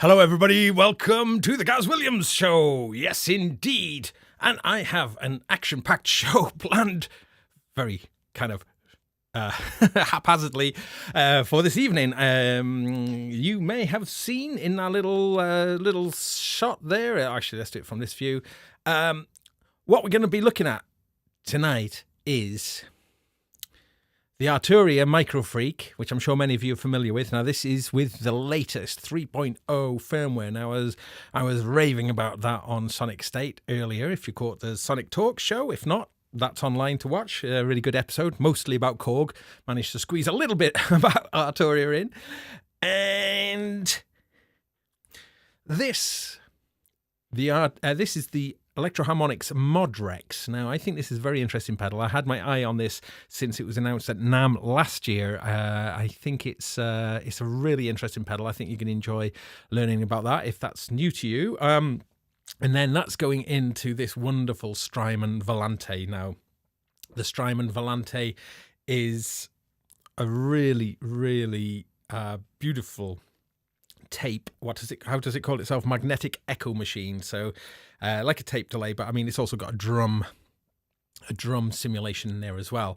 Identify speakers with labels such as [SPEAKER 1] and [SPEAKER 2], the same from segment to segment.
[SPEAKER 1] Hello, everybody. Welcome to the Gaz Williams Show. Yes, indeed. And I have an action-packed show planned very kind of haphazardly for this evening. You may have seen in our little shot there. Actually, let's do it from this view. What we're going to be looking at tonight is the Arturia Microfreak, which I'm sure many of you are familiar with. Now, this is with the latest 3.0 firmware. Now, I was raving about that on Sonic State earlier, if you caught the Sonic Talk show. If not, that's online to watch. A really good episode, mostly about Korg. Managed to squeeze a little bit about Arturia in. And this is the Electro Harmonix Mod Rex. Now, I think this is a very interesting pedal. I had my eye on this since it was announced at NAMM last year. I think it's a really interesting pedal. I think you can enjoy learning about that if that's new to you. And then that's going into this wonderful Strymon Volante. Now, the Strymon Volante is a really, really beautiful tape. How does it call itself? Magnetic echo machine. So like a tape delay, but I mean it's also got a drum simulation in there as well.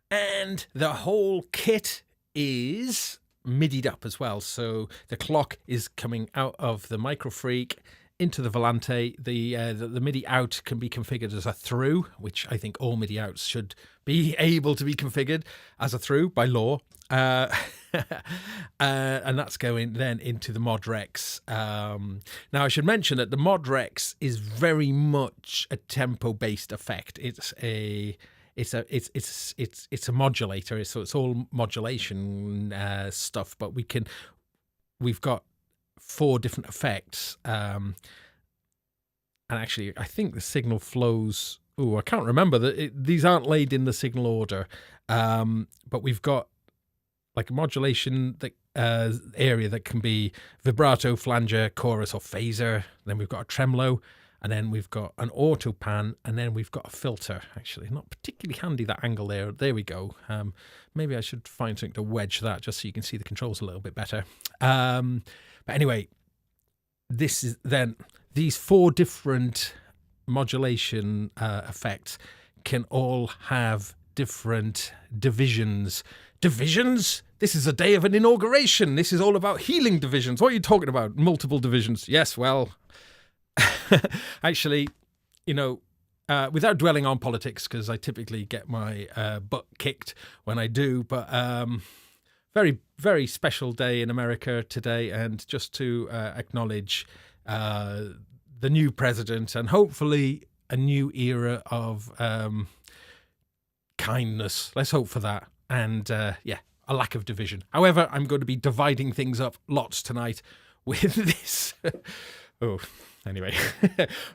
[SPEAKER 1] And the whole kit is MIDI'd up as well. So the clock is coming out of the Microfreak into the Volante. The MIDI out can be configured as a through, which I think all MIDI outs should be able to be configured as a through by law. And that's going then into the Mod Rex. Now, I should mention that the Mod Rex is very much a tempo-based effect. It's a modulator, so it's all modulation stuff. But we've got 4 different effects, and actually, I think the signal flows. Oh, I can't remember that these aren't laid in the signal order, but we've got like a modulation area that can be vibrato, flanger, chorus, or phaser. Then we've got a tremolo, and then we've got an auto pan, and then we've got a filter. Actually, not particularly handy, that angle there. There we go. Maybe I should find something to wedge that just so you can see the controls a little bit better. But anyway, this is then these 4 different modulation effects can all have different divisions. Divisions? This is a day of an inauguration. This is all about healing divisions. What are you talking about? Multiple divisions. Yes, well, actually, without dwelling on politics, because I typically get my butt kicked when I do, but very, very special day in America today, and just to acknowledge the new president and hopefully a new era of kindness. Let's hope for that. And a lack of division. However, I'm going to be dividing things up lots tonight with this. Anyway,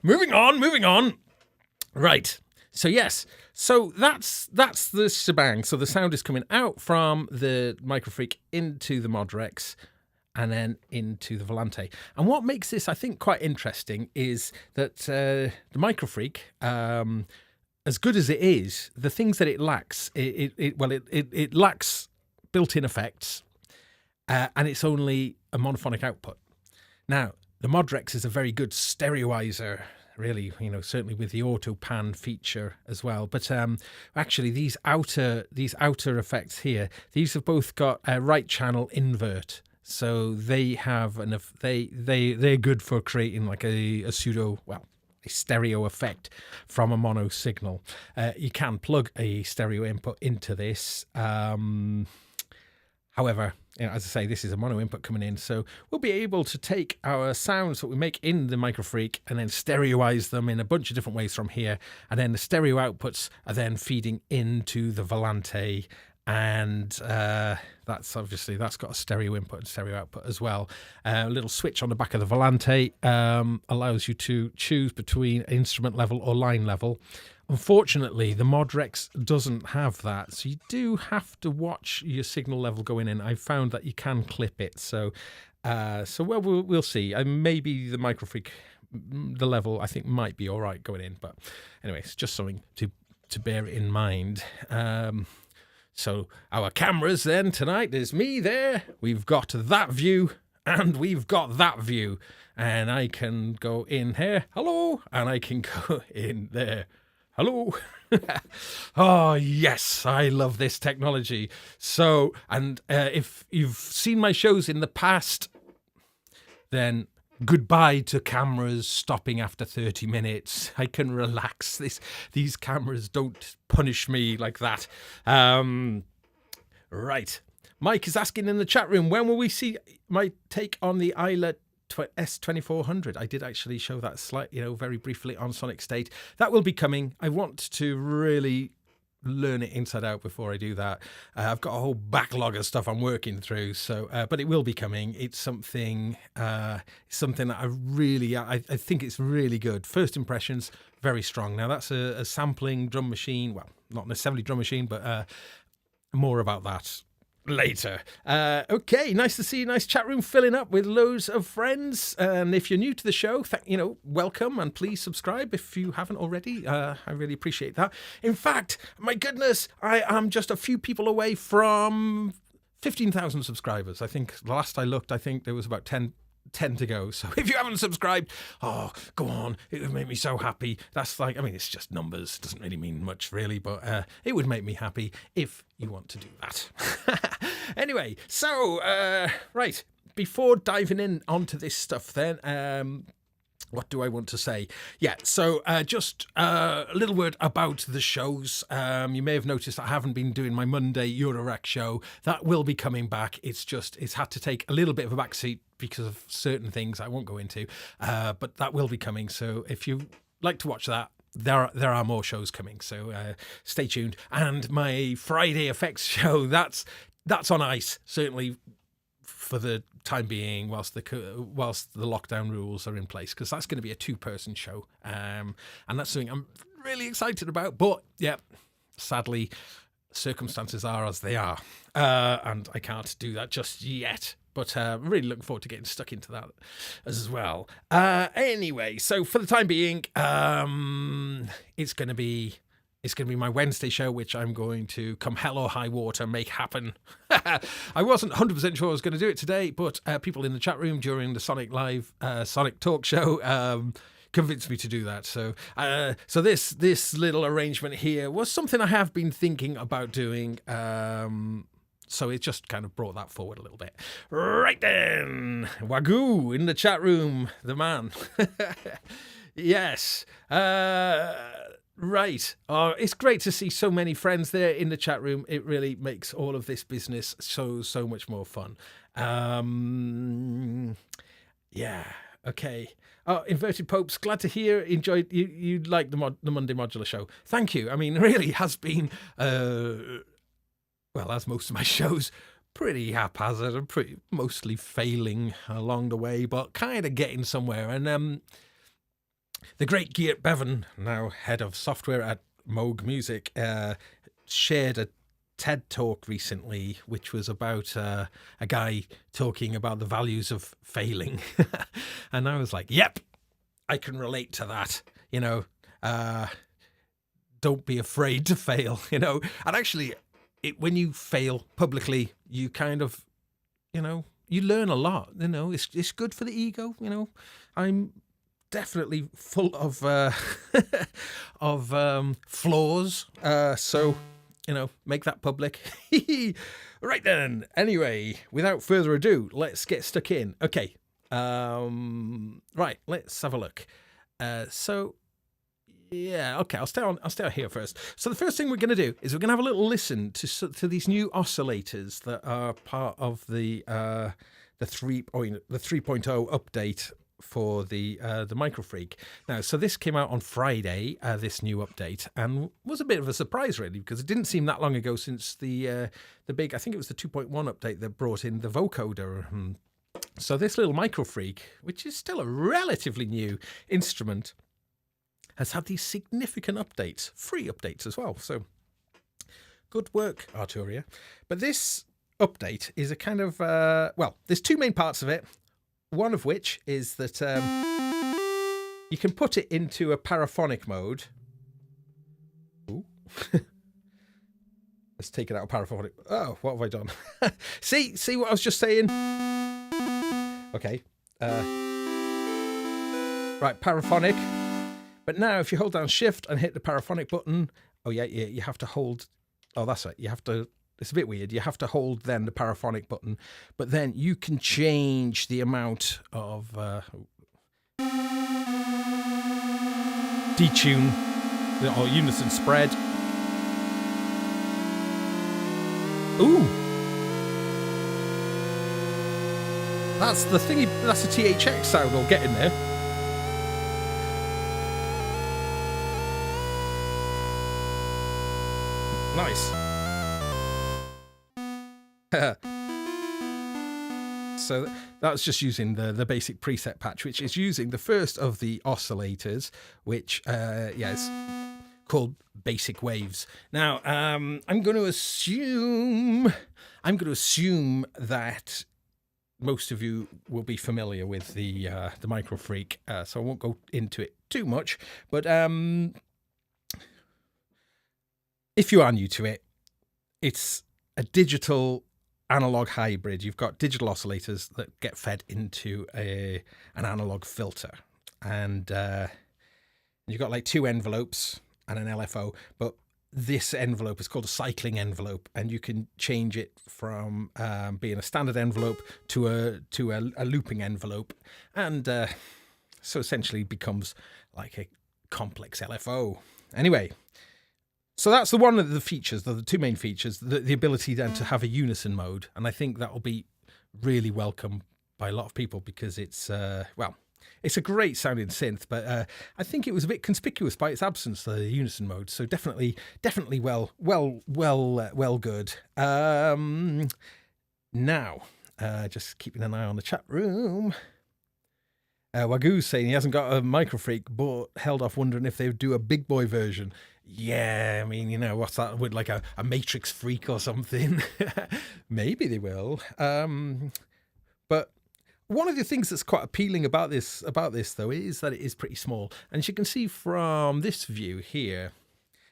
[SPEAKER 1] moving on. Right. So yes, so that's the shebang. So the sound is coming out from the Microfreak into the Mod Rex and then into the Volante. And what makes this, I think, quite interesting is that the Microfreak, as good as it is, the things that it lacks, it lacks built-in effects, and it's only a monophonic output. Now, the Mod Rex is a very good stereoizer, really, certainly with the auto pan feature as well. But actually, these outer effects here, these have both got a right channel invert, so they have they're good for creating like a pseudo a stereo effect from a mono signal. You can plug a stereo input into this. However, as I say, this is a mono input coming in, so we'll be able to take our sounds that we make in the Microfreak and then stereoize them in a bunch of different ways from here, and then the stereo outputs are then feeding into the Volante, and that's got a stereo input and stereo output as well. A little switch on the back of the Volante allows you to choose between instrument level or line level. Unfortunately, the Mod Rex doesn't have that, so you do have to watch your signal level going in. I found that you can clip it, so we'll see. Maybe the Microfreak, the level I think might be all right going in, but anyway, it's just something to bear in mind. So our cameras then tonight, there's me there. We've got that view and we've got that view, and I can go in here, hello, and I can go in there, hello. Oh yes, I love this technology. So, and if you've seen my shows in the past, then goodbye to cameras stopping after 30 minutes. I can relax. These cameras don't punish me like that. Right. Mike is asking in the chat room, when will we see my take on the Isla S2400? I did actually show that very briefly on Sonic State. That will be coming. I want to really learn it inside out before I do that. I've got a whole backlog of stuff I'm working through, so but it will be coming. It's something that I think it's really good. First impressions, very strong. Now that's a sampling drum machine. Well, not necessarily drum machine, but more about that later. Okay, nice to see you. Nice chat room filling up with loads of friends. And if you're new to the show, welcome, and please subscribe if you haven't already. I really appreciate that. In fact, my goodness, I am just a few people away from 15,000 subscribers. I think the last I looked, I think there was about 10 to go. So if you haven't subscribed, go on. It would make me so happy. That's it's just numbers. It doesn't really mean much really, but it would make me happy if you want to do that. Anyway, so, right. Before diving in onto this stuff then, what do I want to say? Yeah, so just a little word about the shows. You may have noticed I haven't been doing my Monday Eurorack show. That will be coming back. It's had to take a little bit of a backseat because of certain things I won't go into, but that will be coming. So if you like to watch that, there are more shows coming. So stay tuned. And my Friday Effects show, that's on ice, certainly for the time being, whilst the lockdown rules are in place, because that's going to be a 2-person show, and that's something I'm really excited about. But yeah, sadly, circumstances are as they are, and I can't do that just yet. But really looking forward to getting stuck into that as well. Anyway, so for the time being, it's going to be my Wednesday show, which I'm going to, come hell or high water, make happen. I wasn't 100% sure I was going to do it today, but people in the chat room during the Sonic Live Sonic Talk show convinced me to do that. So this little arrangement here was something I have been thinking about doing. So it just kind of brought that forward a little bit. Right then, Wagyu in the chat room, the man. Yes. Right. Oh, it's great to see so many friends there in the chat room. It really makes all of this business so much more fun. Yeah. Okay. Oh, Inverted Popes, glad to hear. Enjoyed you like the Monday Modular Show. Thank you. I mean, it really has been, well, as most of my shows, pretty haphazard and pretty mostly failing along the way, but kind of getting somewhere. And the great Geert Bevan, now head of software at Moog Music, shared a TED talk recently, which was about a guy talking about the values of failing. And I was like, yep, I can relate to that. Don't be afraid to fail, And actually, when you fail publicly, you kind of, you learn a lot. It's good for the ego. I'm definitely full of flaws. So, make that public. Right then. Anyway, without further ado, let's get stuck in. Okay. Right. Let's have a look. Yeah, okay, I'll stay on here first. So the first thing we're going to do is we're going to have a little listen to these new oscillators that are part of the 3.0 update for the Microfreak. Now, so this came out on Friday, this new update, and was a bit of a surprise really, because it didn't seem that long ago since the big, I think it was the 2.1 update that brought in the vocoder. So this little Microfreak, which is still a relatively new instrument, has had these significant updates, free updates as well. So good work, Arturia. But this update is a kind of, there's two main parts of it. One of which is that you can put it into a paraphonic mode. Ooh. Let's take it out of paraphonic. Oh, what have I done? See what I was just saying? Okay. Right, paraphonic. But now if you hold down shift and hit the paraphonic button, oh yeah, you have to hold, oh that's right, you have to, it's a bit weird, you have to hold then the paraphonic button, but then you can change the amount of detune or unison spread. Ooh, that's the thingy, that's a THX sound we'll get in there. Nice. So that's just using the basic preset patch, which is using the first of the oscillators, which is called Basic Waves. Now, I'm going to assume that most of you will be familiar with the Microfreak, so I won't go into it too much. But if you are new to it, it's a digital analog hybrid. You've got digital oscillators that get fed into an analog filter, and you've got like two envelopes and an LFO, but this envelope is called a cycling envelope, and you can change it from being a standard envelope to a looping envelope, and so essentially becomes like a complex LFO. Anyway, so that's the one of the features, the two main features, the ability then to have a unison mode. And I think that will be really welcome by a lot of people because it's, it's a great sounding synth, but I think it was a bit conspicuous by its absence, the unison mode. So definitely well good. Now, just keeping an eye on the chat room. Wagoo's saying he hasn't got a Microfreak, but held off wondering if they would do a big boy version. Yeah, I mean, you know, what's that with like a Matrix Freak or something? Maybe they will. But one of the things that's quite appealing about this though is that it is pretty small. And as you can see from this view here,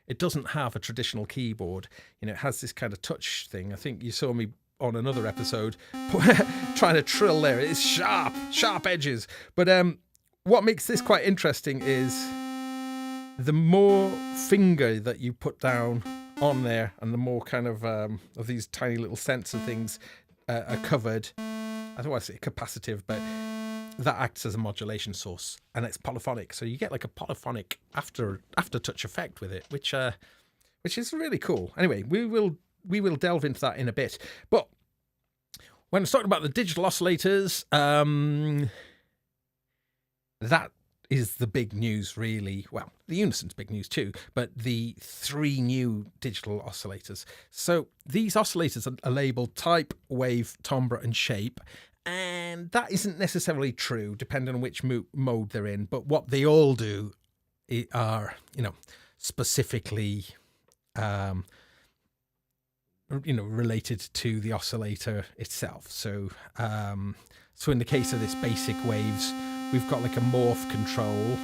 [SPEAKER 1] it doesn't have a traditional keyboard. You know, it has this kind of touch thing. I think you saw me on another episode trying to trill there. It's sharp edges. But what makes this quite interesting is the more finger that you put down on there and the more kind of these tiny little sensor things are covered. I don't want to say capacitive, but that acts as a modulation source, and it's polyphonic. So you get like a polyphonic aftertouch effect with it, which is really cool. Anyway, we will delve into that in a bit. But when I was talking about the digital oscillators, that is the big news, really. Well, the unison's big news too, but the 3 new digital oscillators. So these oscillators are labeled type, wave, timbre, and shape. And that isn't necessarily true, depending on which mode they're in. But what they all do are, you know, specifically, related to the oscillator itself. So, so in the case of this Basic Waves, we've got like a morph control,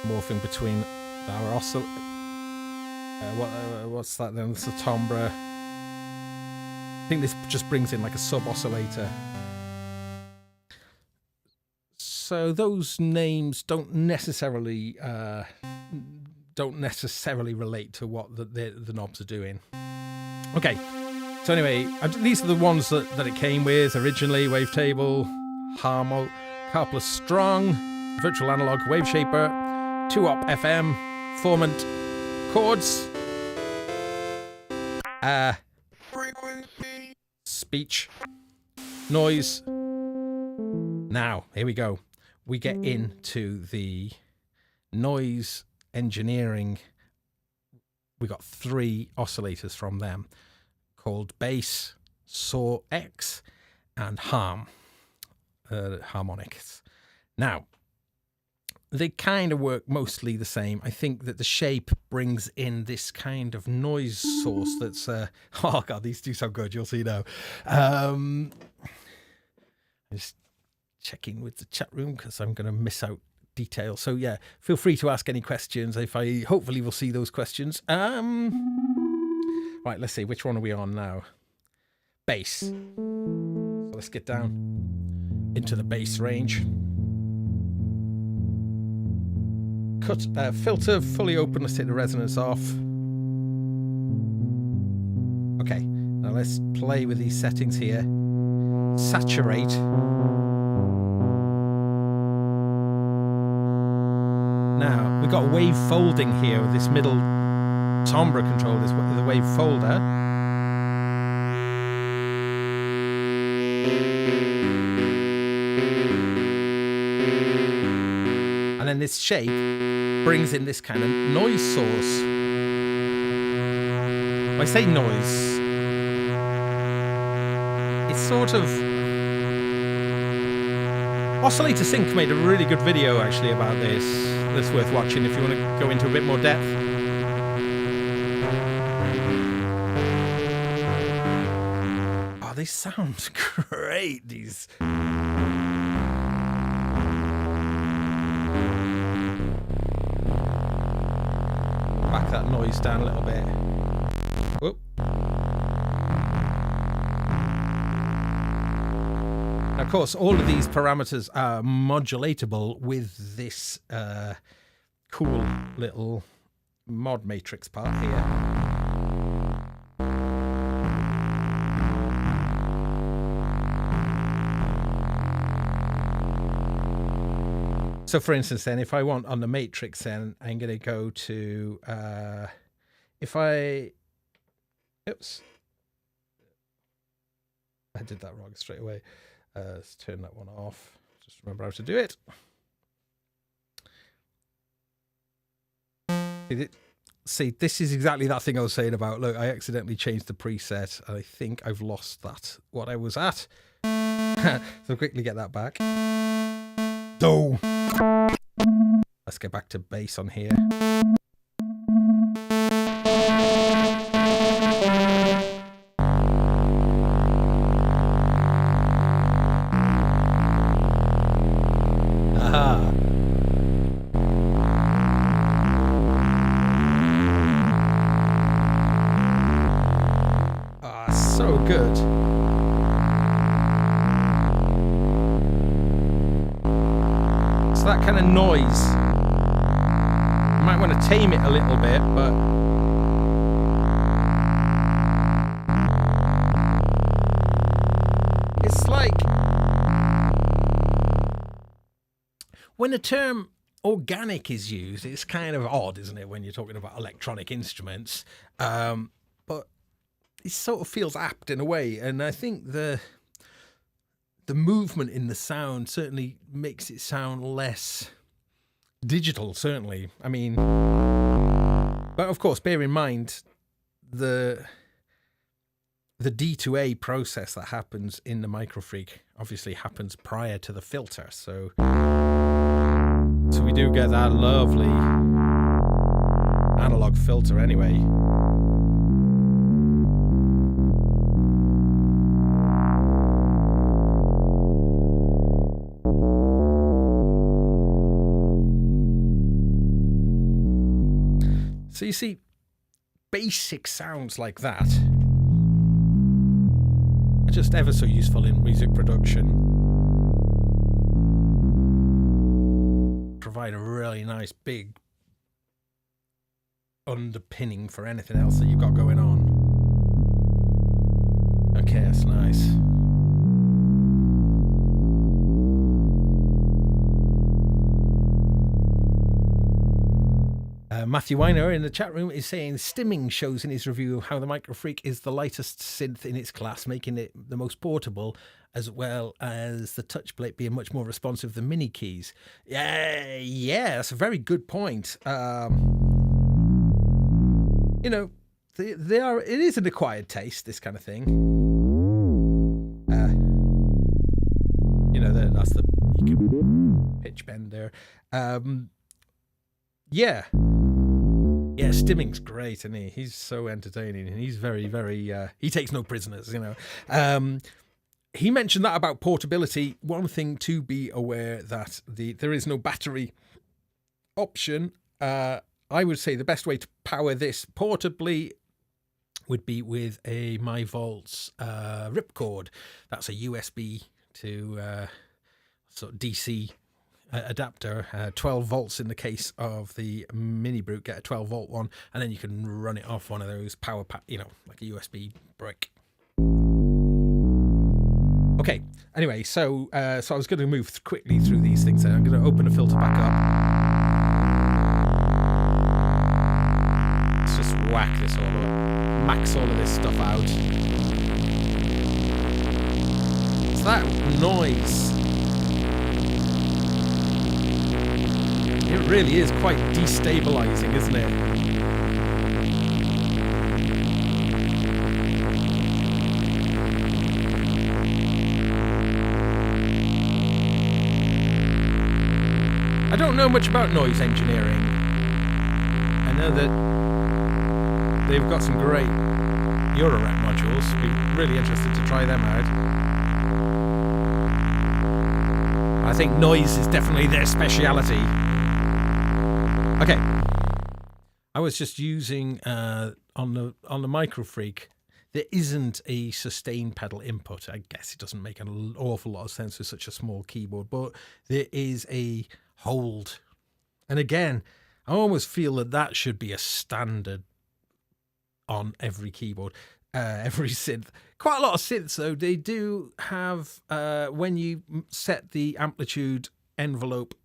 [SPEAKER 1] morphing between our oscillator. What's that then? It's a timbre. I think this just brings in like a sub oscillator. So those names don't necessarily relate to what the knobs are doing. Okay, so anyway, these are the ones that it came with originally: wavetable, Harmo, Carplus Strong, Virtual Analog Wave Shaper, 2-op FM, Formant, chords, frequency, speech, noise. Now, here we go. We get into the noise engineering. We got 3 oscillators from them called Bass, Saw X, and Harmonix. Now, they kind of work mostly the same. I think that the shape brings in this kind of noise source that's oh god, these do sound good, you'll see now. Just checking with the chat room because I'm going to miss out details. So yeah, feel free to ask any questions. Hopefully we'll see those questions. Right, let's see, which one are we on now? Bass. Let's get down into the bass range. Filter fully open. Let's take the resonance off. Okay, now let's play with these settings here. Saturate. Now, we've got wave folding here with this middle timbre control, this the wave folder. And then this shape brings in this kind of noise source. When I say noise, it's sort of... Oscillator Sync made a really good video actually about this. That's worth watching if you want to go into a bit more depth. Oh, they sound great, these. Back that noise down a little bit. Whoop. Of course, all of these parameters are modulatable with this cool little mod matrix part here. So for instance then, if I want on the matrix then, I'm going to go to, oops, I did that wrong straight away. Let's turn that one off. Just remember how to do it. See, this is exactly that thing I was saying about, look, I accidentally changed the preset. I think I've lost that, what I was at. So quickly get that back. Do. Let's get back to bass on here. So good. So that kind of noise, you might want to tame it a little bit, but it's like when the term organic is used, it's kind of odd, isn't it, when you're talking about electronic instruments? But it sort of feels apt in a way, and I think the movement in the sound certainly makes it sound less digital, certainly. I mean, but of course, bear in mind the D to A process that happens in the Microfreak obviously happens prior to the filter, so we do get that lovely analog filter anyway. So you see, basic sounds like that are just ever so useful in music production. Provide a really nice big underpinning for anything else that you've got going on. Okay, that's nice. Matthew Weiner in the chat room is saying Stimming shows in his review how the Microfreak is the lightest synth in its class, making it the most portable, as well as the touch plate being much more responsive than mini keys. Yeah, that's a very good point. You know, they are. It is an acquired taste, this kind of thing. You know, that's the you can pitch bend there. Yeah. Yeah, Stimming's great, isn't he? He's so entertaining, and he's very, very... he takes no prisoners, you know. He mentioned that about portability. One thing to be aware that there is no battery option. I would say the best way to power this portably would be with a MyVolts ripcord. That's a USB to sort of DC adapter, 12 volts in the case of the Mini Brute. Get a 12 volt one, and then you can run it off one of those power pack, you know, like a USB brick. Okay, anyway, so I was going to move quickly through these things. I'm going to open the filter back up. Let's just whack this all up, max all of this stuff out. So that noise, it really is quite destabilizing, isn't it? I don't know much about noise engineering. I know that they've got some great Eurorack modules. Be really interested to try them out. I think noise is definitely their speciality. Okay. I was just using on the Microfreak. There isn't a sustain pedal input. I guess it doesn't make an awful lot of sense with such a small keyboard, but there is a hold. And again, I almost feel that that should be a standard on every keyboard, every synth. Quite a lot of synths, though, they do have, when you set the amplitude envelope,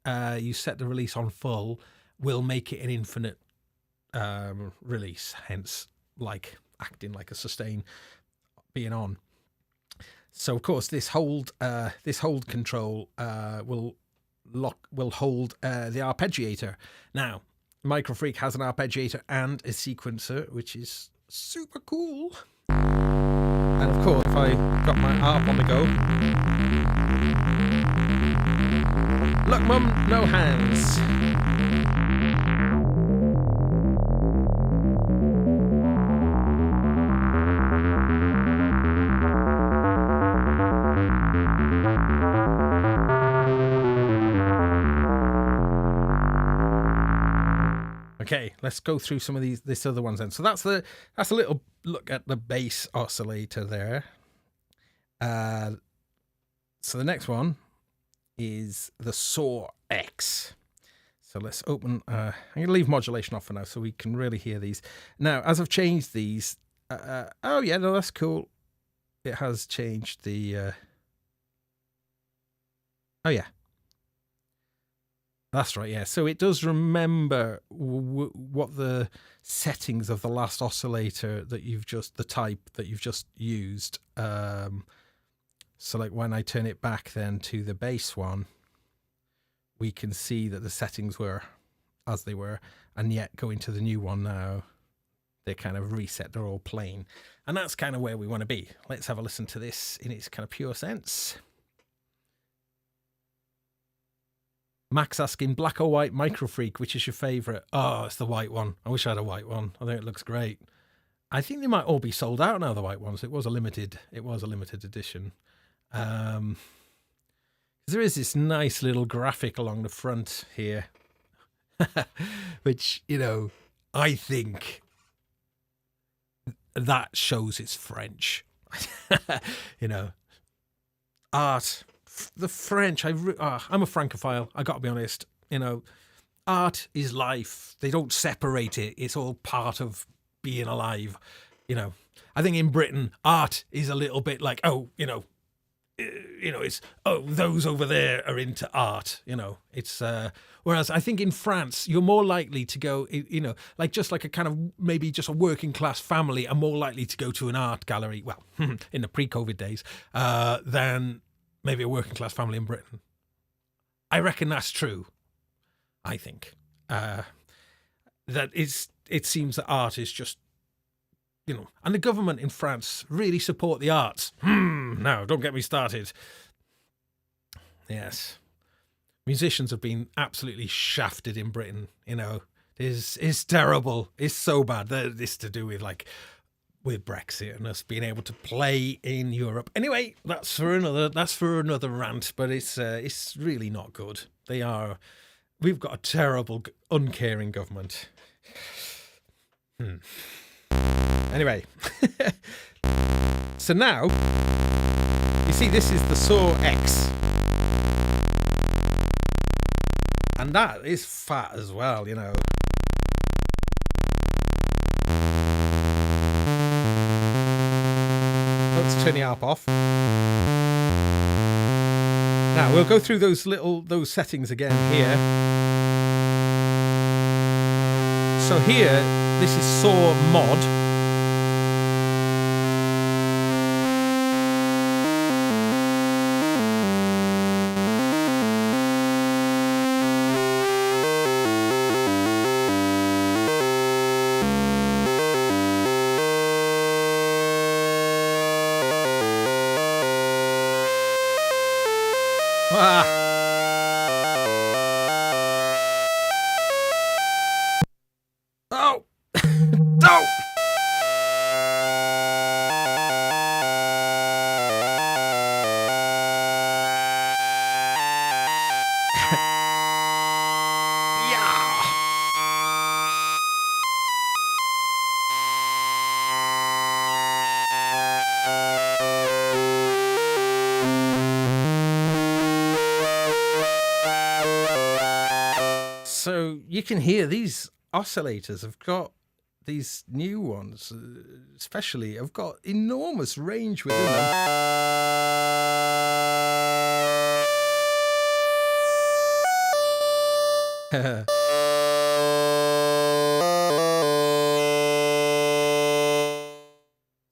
[SPEAKER 1] you set the release on full, will make it an infinite release, hence like acting like a sustain being on. So of course this hold control will hold the arpeggiator. Now Microfreak has an arpeggiator and a sequencer, which is super cool. And of course, if I got my arp on the go, look mum, no hands. Okay, let's go through some of this other ones then. So that's a little look at the bass oscillator there. So the next one is the Saw X. So let's open. I'm going to leave modulation off for now so we can really hear these. Now, as I've changed these, oh yeah, no, that's cool. It has changed the. Oh yeah. That's right, yeah. So it does remember what the settings of the last oscillator that the type that you've just used. So like when I turn it back then to the bass one, we can see that the settings were as they were, and yet going to the new one now, they're kind of reset, they're all plain. And that's kind of where we want to be. Let's have a listen to this in its kind of pure sense. Max asking, black or white Microfreak, which is your favourite? Oh, it's the white one. I wish I had a white one. I think it looks great. I think they might all be sold out now, the white ones. It was a limited edition. There is this nice little graphic along the front here, which, you know, I think that shows it's French. You know, art. The French, I'm a Francophile, I got to be honest. You know, art is life. They don't separate it. It's all part of being alive. You know, I think in Britain, art is a little bit like, oh, it's, oh, those over there are into art. You know, it's, whereas I think in France, you're more likely to go, you know, like just like a kind of maybe just a working class family are more likely to go to an art gallery, well, in the pre-COVID days, than maybe a working class family in Britain. I reckon that's true. I think that it seems that art is just, you know, and the government in France really support the arts. No, don't get me started. Yes, musicians have been absolutely shafted in Britain. You know, it's terrible. It's so bad. This to do with with Brexit and us being able to play in Europe. Anyway, that's for another rant, but it's really not good. We've got a terrible, uncaring government. Anyway, so now, you see this is the Saw X. And that is fat as well, you know. Let's turn the harp off. Now we'll go through those settings again here. So here, this is Saw Mod. Oh! No! So you can hear these oscillators have got these new ones, especially, have got enormous range within them.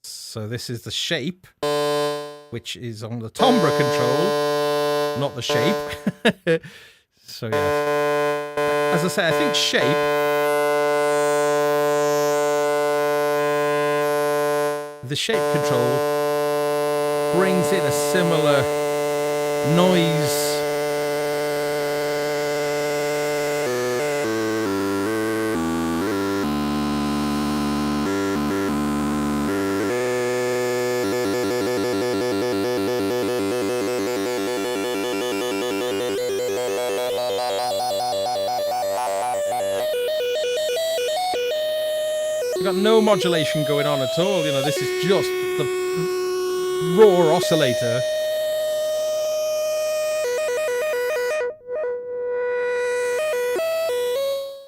[SPEAKER 1] So this is the shape, which is on the timbre control, not the shape. So yeah, as I say, I think shape the shape control brings in a similar noise You've got no modulation going on at all, you know, this is just the raw oscillator.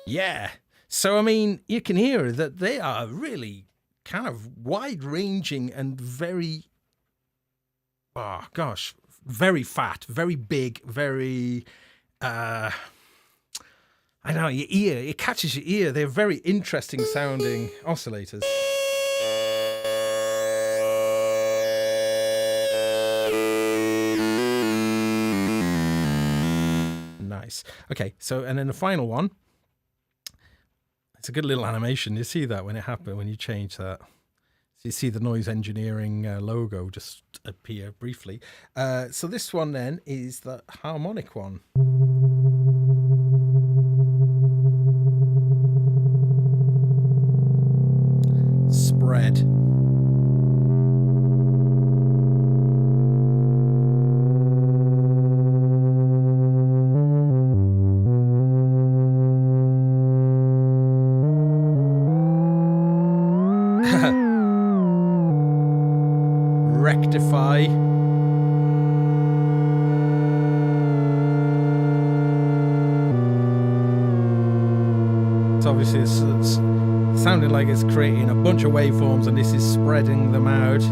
[SPEAKER 1] Yeah, so I mean, you can hear that they are really kind of wide-ranging and very, oh gosh, very fat, very big, very, I don't know, your ear, it catches your ear. They're very interesting sounding oscillators. Nice. Okay, so, and then the final one. It's a good little animation. You see that when it happened, when you change that. So you see the noise engineering logo just appear briefly. So this one then is the harmonic one. Spread. Rectify. So obviously it's sounding like it's creating a bunch of waveforms and this is spreading them out.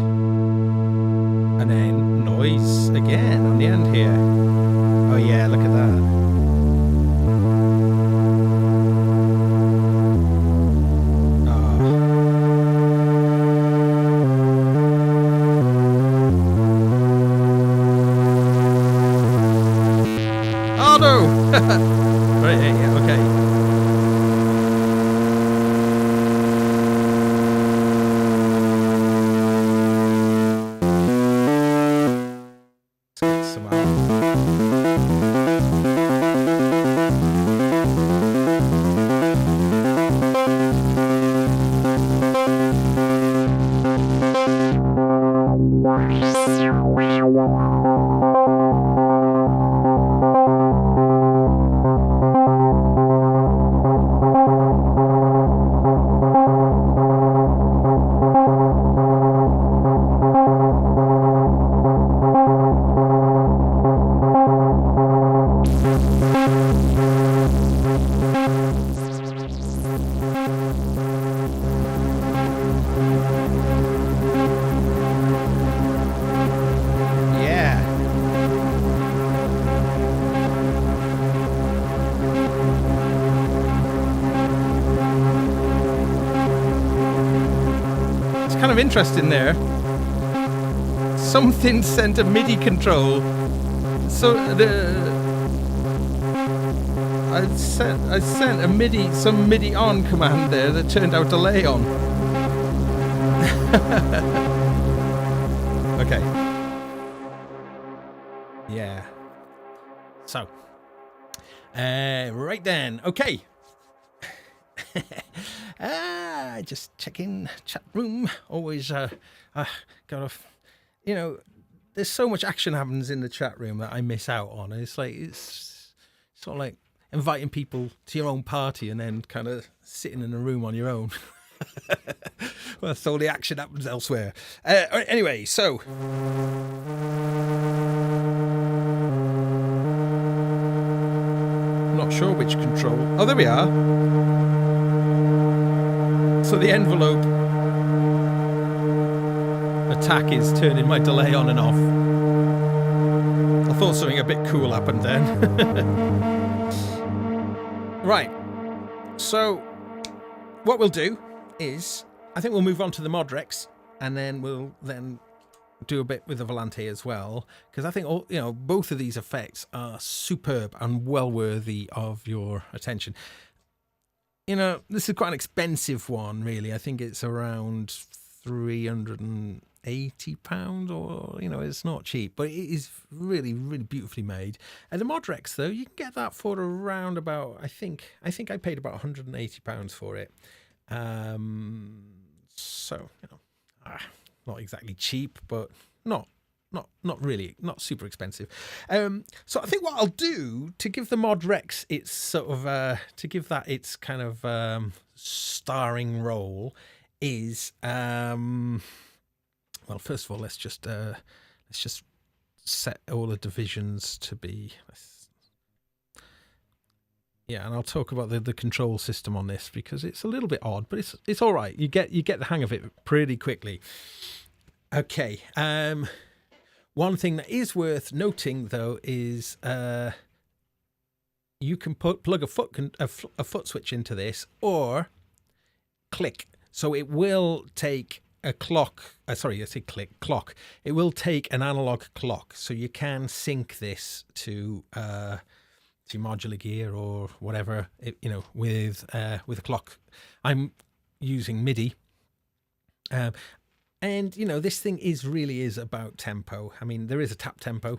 [SPEAKER 1] And then noise again on the end here. Oh yeah, look at that. Oh no! Right, yeah, okay. interesting there. Something sent a MIDI control. So I sent a some MIDI on command there that turned out delay on. Okay. Yeah. So, right then. Okay. Just checking chat room. Always gotta, you know, there's so much action happens in the chat room that I miss out on. It's like it's sort of like inviting people to your own party and then kind of sitting in a room on your own. Well, so the action happens elsewhere. Anyway, so I'm not sure which control. Oh, there we are. So the envelope attack is turning my delay on and off. I thought something a bit cool happened then. Right. So what we'll do is, I think we'll move on to the Mod Rex, and then we'll do a bit with the Volante as well, because I think both of these effects are superb and well worthy of your attention. This is quite an expensive one, really. I think it's around £380, or it's not cheap, but it is really, really beautifully made. And the Mod Rex, though, you can get that for around about, I think I paid about £180 for it. So not exactly cheap, but not really, not super expensive. So I think what I'll do to give the Mod Rex its sort of to give that its kind of starring role is well, first of all, let's just set all the divisions to be. Yeah, and I'll talk about the control system on this because it's a little bit odd, but it's all right. You get the hang of it pretty quickly. Okay. One thing that is worth noting, though, is you can plug a foot switch into this or click. So it will take a clock. Sorry, I say clock. It will take an analog clock, so you can sync this to modular gear or whatever, with a clock. I'm using MIDI, and this thing really is about tempo. I mean, there is a tap tempo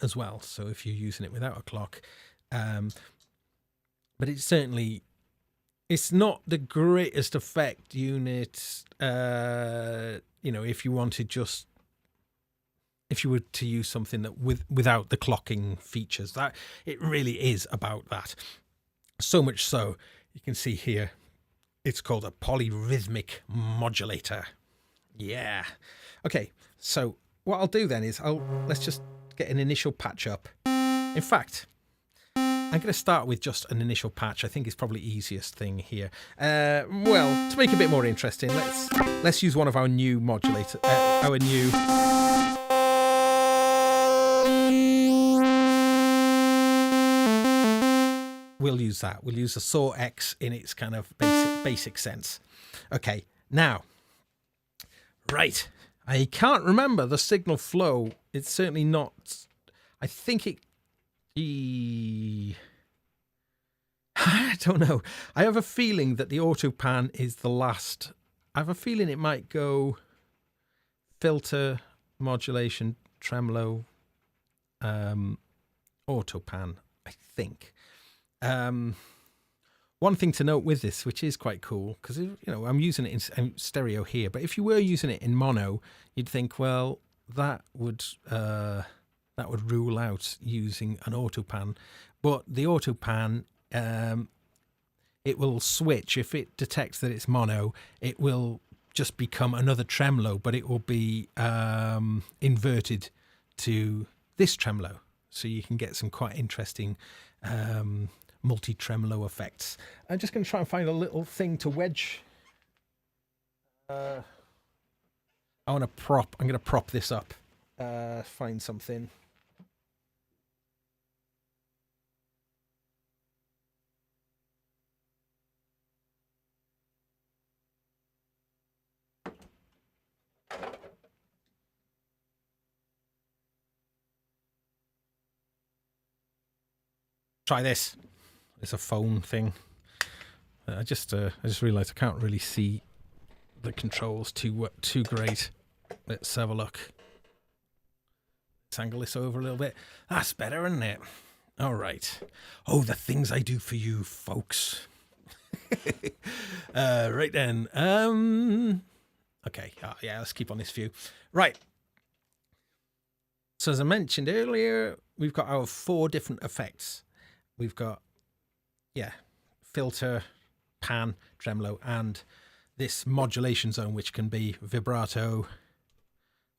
[SPEAKER 1] as well, so if you're using it without a clock, but it's not the greatest effect unit. If you were to use something that without the clocking features, that it really is about that. So much so, you can see here, it's called a polyrhythmic modulator. Yeah. Okay. So what I'll do then is let's just get an initial patch up. In fact, I'm going to start with just an initial patch. I think it's probably easiest thing here. Well, to make it a bit more interesting, let's use one of our new modulators. We'll use that. We'll use the Saw X in its kind of basic sense. Okay, now, right. I can't remember the signal flow. It's certainly not. I think it. I don't know. I have a feeling that the auto pan is the last. I have a feeling it might go filter, modulation, tremolo, auto pan, I think. One thing to note with this, which is quite cool, because I'm using it in stereo here, but if you were using it in mono, you'd think, well, that would rule out using an auto pan. But the auto pan, it will switch if it detects that it's mono. It will just become another tremolo, but it will be inverted to this tremolo, so you can get some quite interesting multi-tremolo effects. I'm just going to try and find a little thing to wedge. I'm going to prop this up. Find something. try this. It's a phone thing. I just realised I can't really see the controls too great. Let's have a look. Let's angle this over a little bit. That's better, isn't it? All right. Oh, the things I do for you, folks. Right then. Okay. Yeah, let's keep on this view. Right. So as I mentioned earlier, we've got our 4 different effects. We've got, filter, pan, tremolo, and this modulation zone, which can be vibrato,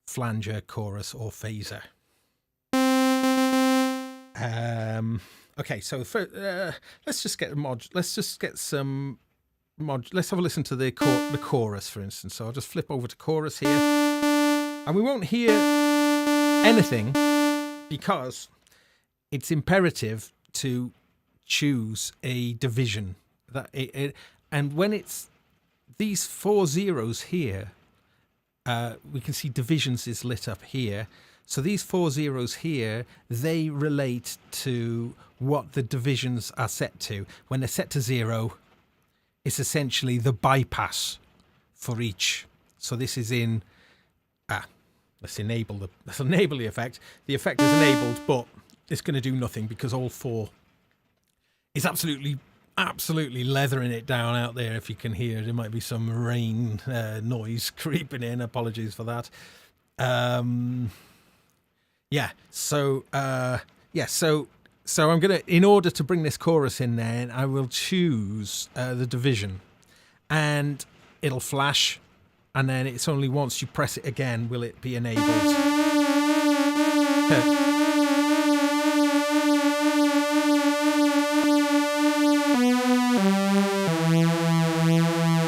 [SPEAKER 1] flanger, chorus, or phaser. Okay, so let's just get some mod. Let's have a listen to the chorus, for instance. So I'll just flip over to chorus here, and we won't hear anything because it's imperative to choose a division and when it's these 4 zeros here, we can see divisions is lit up here. So these 4 zeros here, they relate to what the divisions are set to. When they're set to 0, it's essentially the bypass for each. So this is in let's enable the effect. The effect is enabled, but it's going to do nothing because all 4 is absolutely leathering it down out there. If you can hear, there might be some rain noise creeping in. Apologies for that. So I'm gonna, in order to bring this chorus in there, I will choose the division, and it'll flash, and then it's only once you press it again will it be enabled.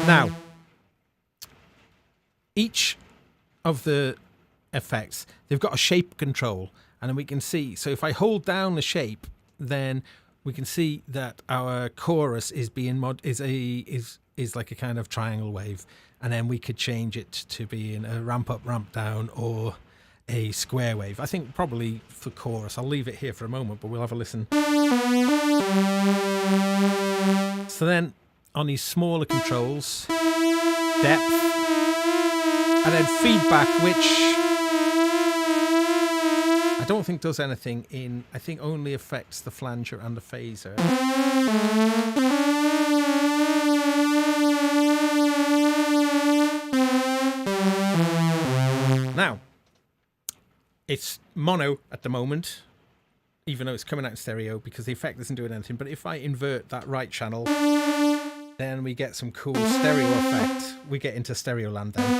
[SPEAKER 1] Now, each of the effects, they've got a shape control, and then we can see, so if I hold down the shape, then we can see that our chorus is being is like a kind of triangle wave, and then we could change it to be in a ramp up, ramp down, or a square wave. I think probably for chorus, I'll leave it here for a moment, but we'll have a listen. So then on these smaller controls, depth, and then feedback, which I don't think does anything in, I think only affects the flanger and the phaser. Now, it's mono at the moment, even though it's coming out in stereo, because the effect isn't doing anything. But if I invert that right channel, then we get some cool stereo effect. We get into stereo land then.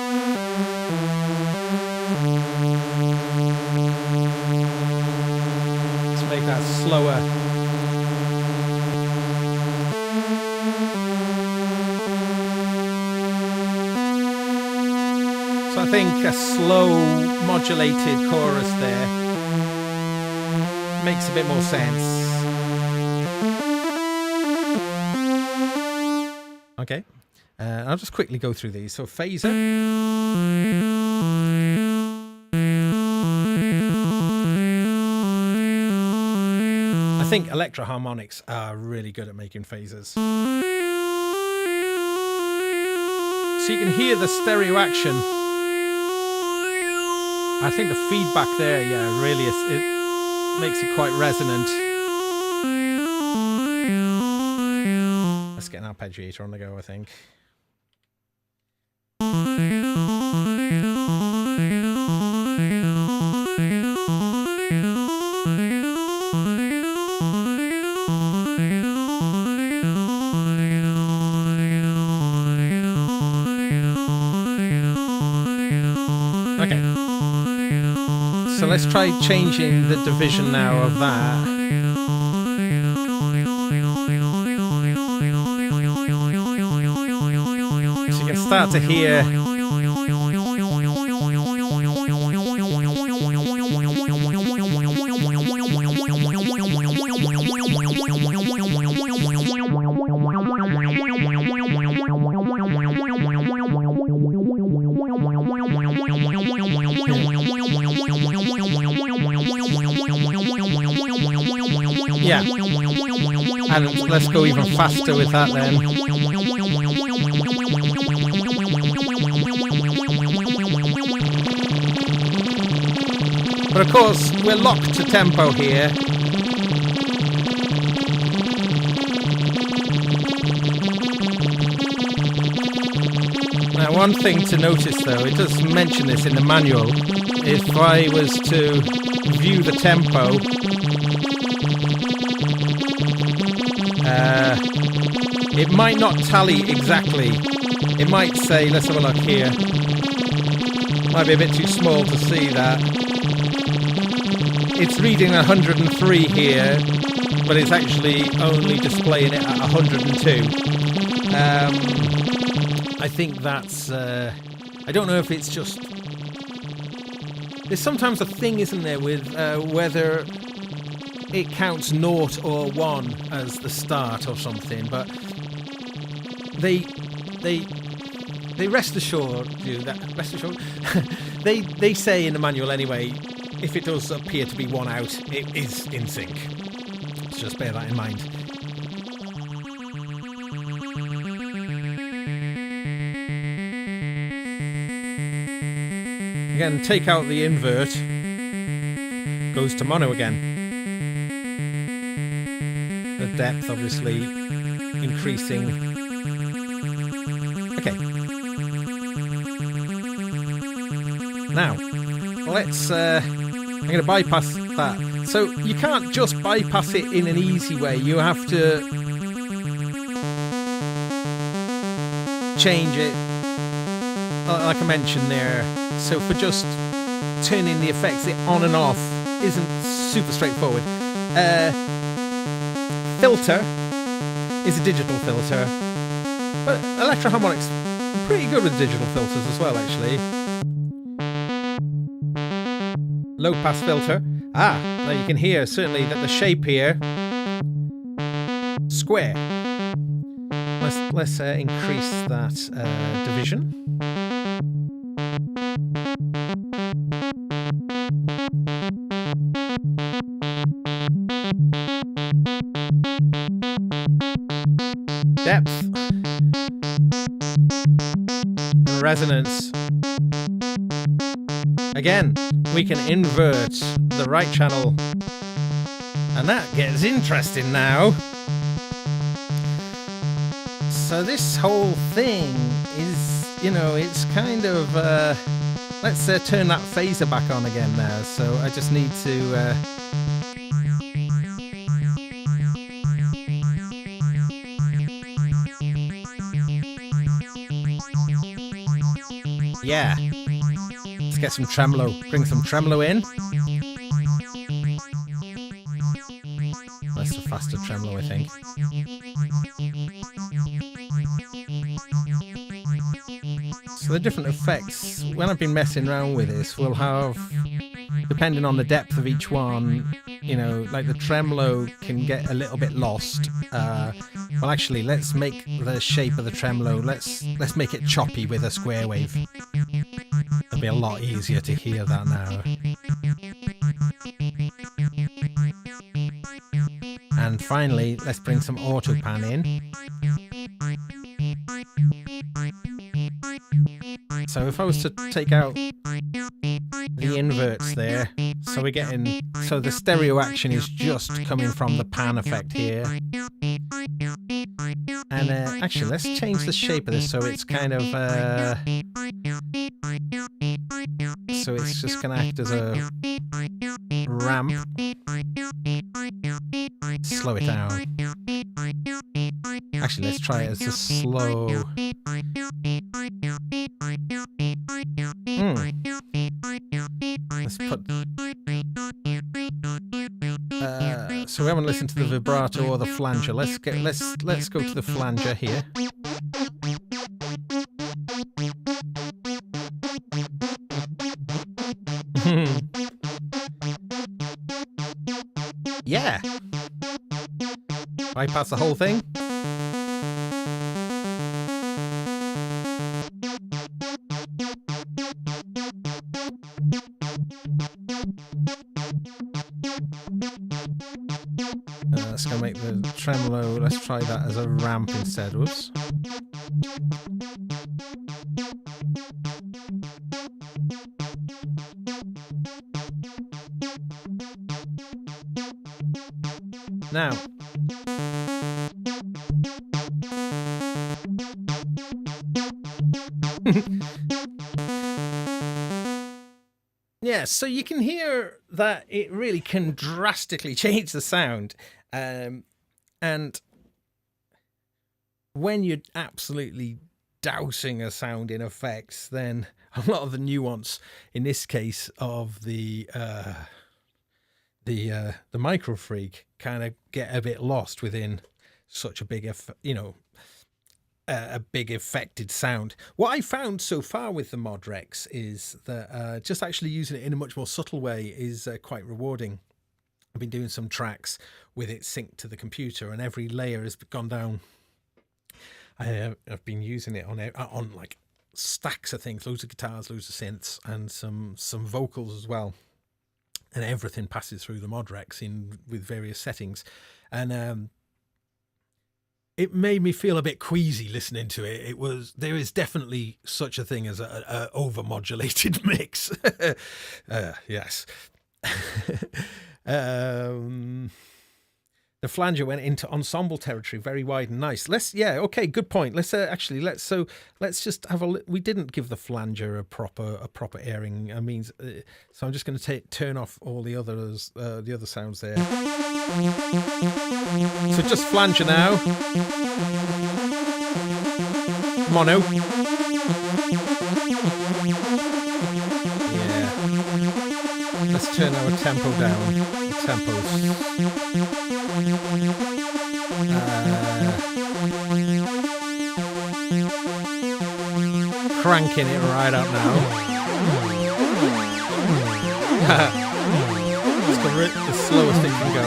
[SPEAKER 1] Let's make that slower. So I think a slow modulated chorus there makes a bit more sense. Okay, I'll just quickly go through these. So phaser. I think Electro Harmonix are really good at making phasers. So you can hear the stereo action. I think the feedback there, yeah, really is, it makes it quite resonant. Let's get an arpeggiator on the go, I think. Okay. So let's try changing the division now of that. So you can start to hear. Yeah. And let's go even faster with that then. But of course, we're locked to tempo here. Now, one thing to notice though, it does mention this in the manual. If I was to view the tempo, it might not tally exactly. It might say, let's have a look here. Might be a bit too small to see that. It's reading 103 here, but it's actually only displaying it at 102. I think that's... I don't know if it's just... There's sometimes a thing, isn't there, with whether it counts 0 or 1 as the start or something, but they rest assured you that they say in the manual anyway, if it does appear to be 1 out, it is in sync. So just bear that in mind. Again, take out the invert, goes to mono again. The depth obviously increasing. Okay. Now, let's, I'm going to bypass that. So you can't just bypass it in an easy way. You have to change it, like I mentioned there. So for just turning the effects on and off isn't super straightforward. Filter is a digital filter, but Electro Harmonix pretty good with digital filters as well, actually. Low pass filter. Now you can hear certainly that the shape here square. Let's increase that division. Depth and resonance. Again, we can invert the right channel, and that gets interesting now. So this whole thing is, you know, it's kind of let's turn that phaser back on again now. So I just need to yeah, let's get some tremolo, bring some tremolo in. That's a faster tremolo, I think. So the different effects, when I've been messing around with this, will have, depending on the depth of each one, you know, like the tremolo can get a little bit lost. Well, actually, let's make the shape of the tremolo, let's make it choppy with a square wave. It'll be a lot easier to hear that now. And finally, let's bring some auto pan in. So if I was to take out the inverts there, so we're getting, so the stereo action is just coming from the pan effect here. And actually, let's change the shape of this so it's kind of, so it's just going to act as a ramp. Slow it down. Actually, let's try it as a slow. Let's put. So we haven't listened to the vibrato or the flanger. Let's go to the flanger here. Yeah. Bypass the whole thing. That's going to make the tremolo. Let's try that as a ramp instead. Whoops. Now, yeah, so you can hear that it really can drastically change the sound. And when you're absolutely dousing a sound in effects, then a lot of the nuance, in this case, of the Microfreak kind of get a bit lost within such a big, a big affected sound. What I found so far with the Mod Rex is that just actually using it in a much more subtle way is quite rewarding. I've been doing some tracks with it synced to the computer, and every layer has gone down. I've been using it on like stacks of things, loads of guitars, loads of synths, and some vocals as well. And everything passes through the Mod Rex with various settings, and it made me feel a bit queasy listening to it. There is definitely such a thing as a over-modulated mix. Yes. The flanger went into ensemble territory, very wide and nice. Okay, good point. Let's just have we didn't give the flanger a proper airing. I mean, so I'm just going to turn off all the other sounds there. So just flanger now. Mono. Yeah. Let's turn our tempo down. Cranking it right up now. Let's go as slow as it can go.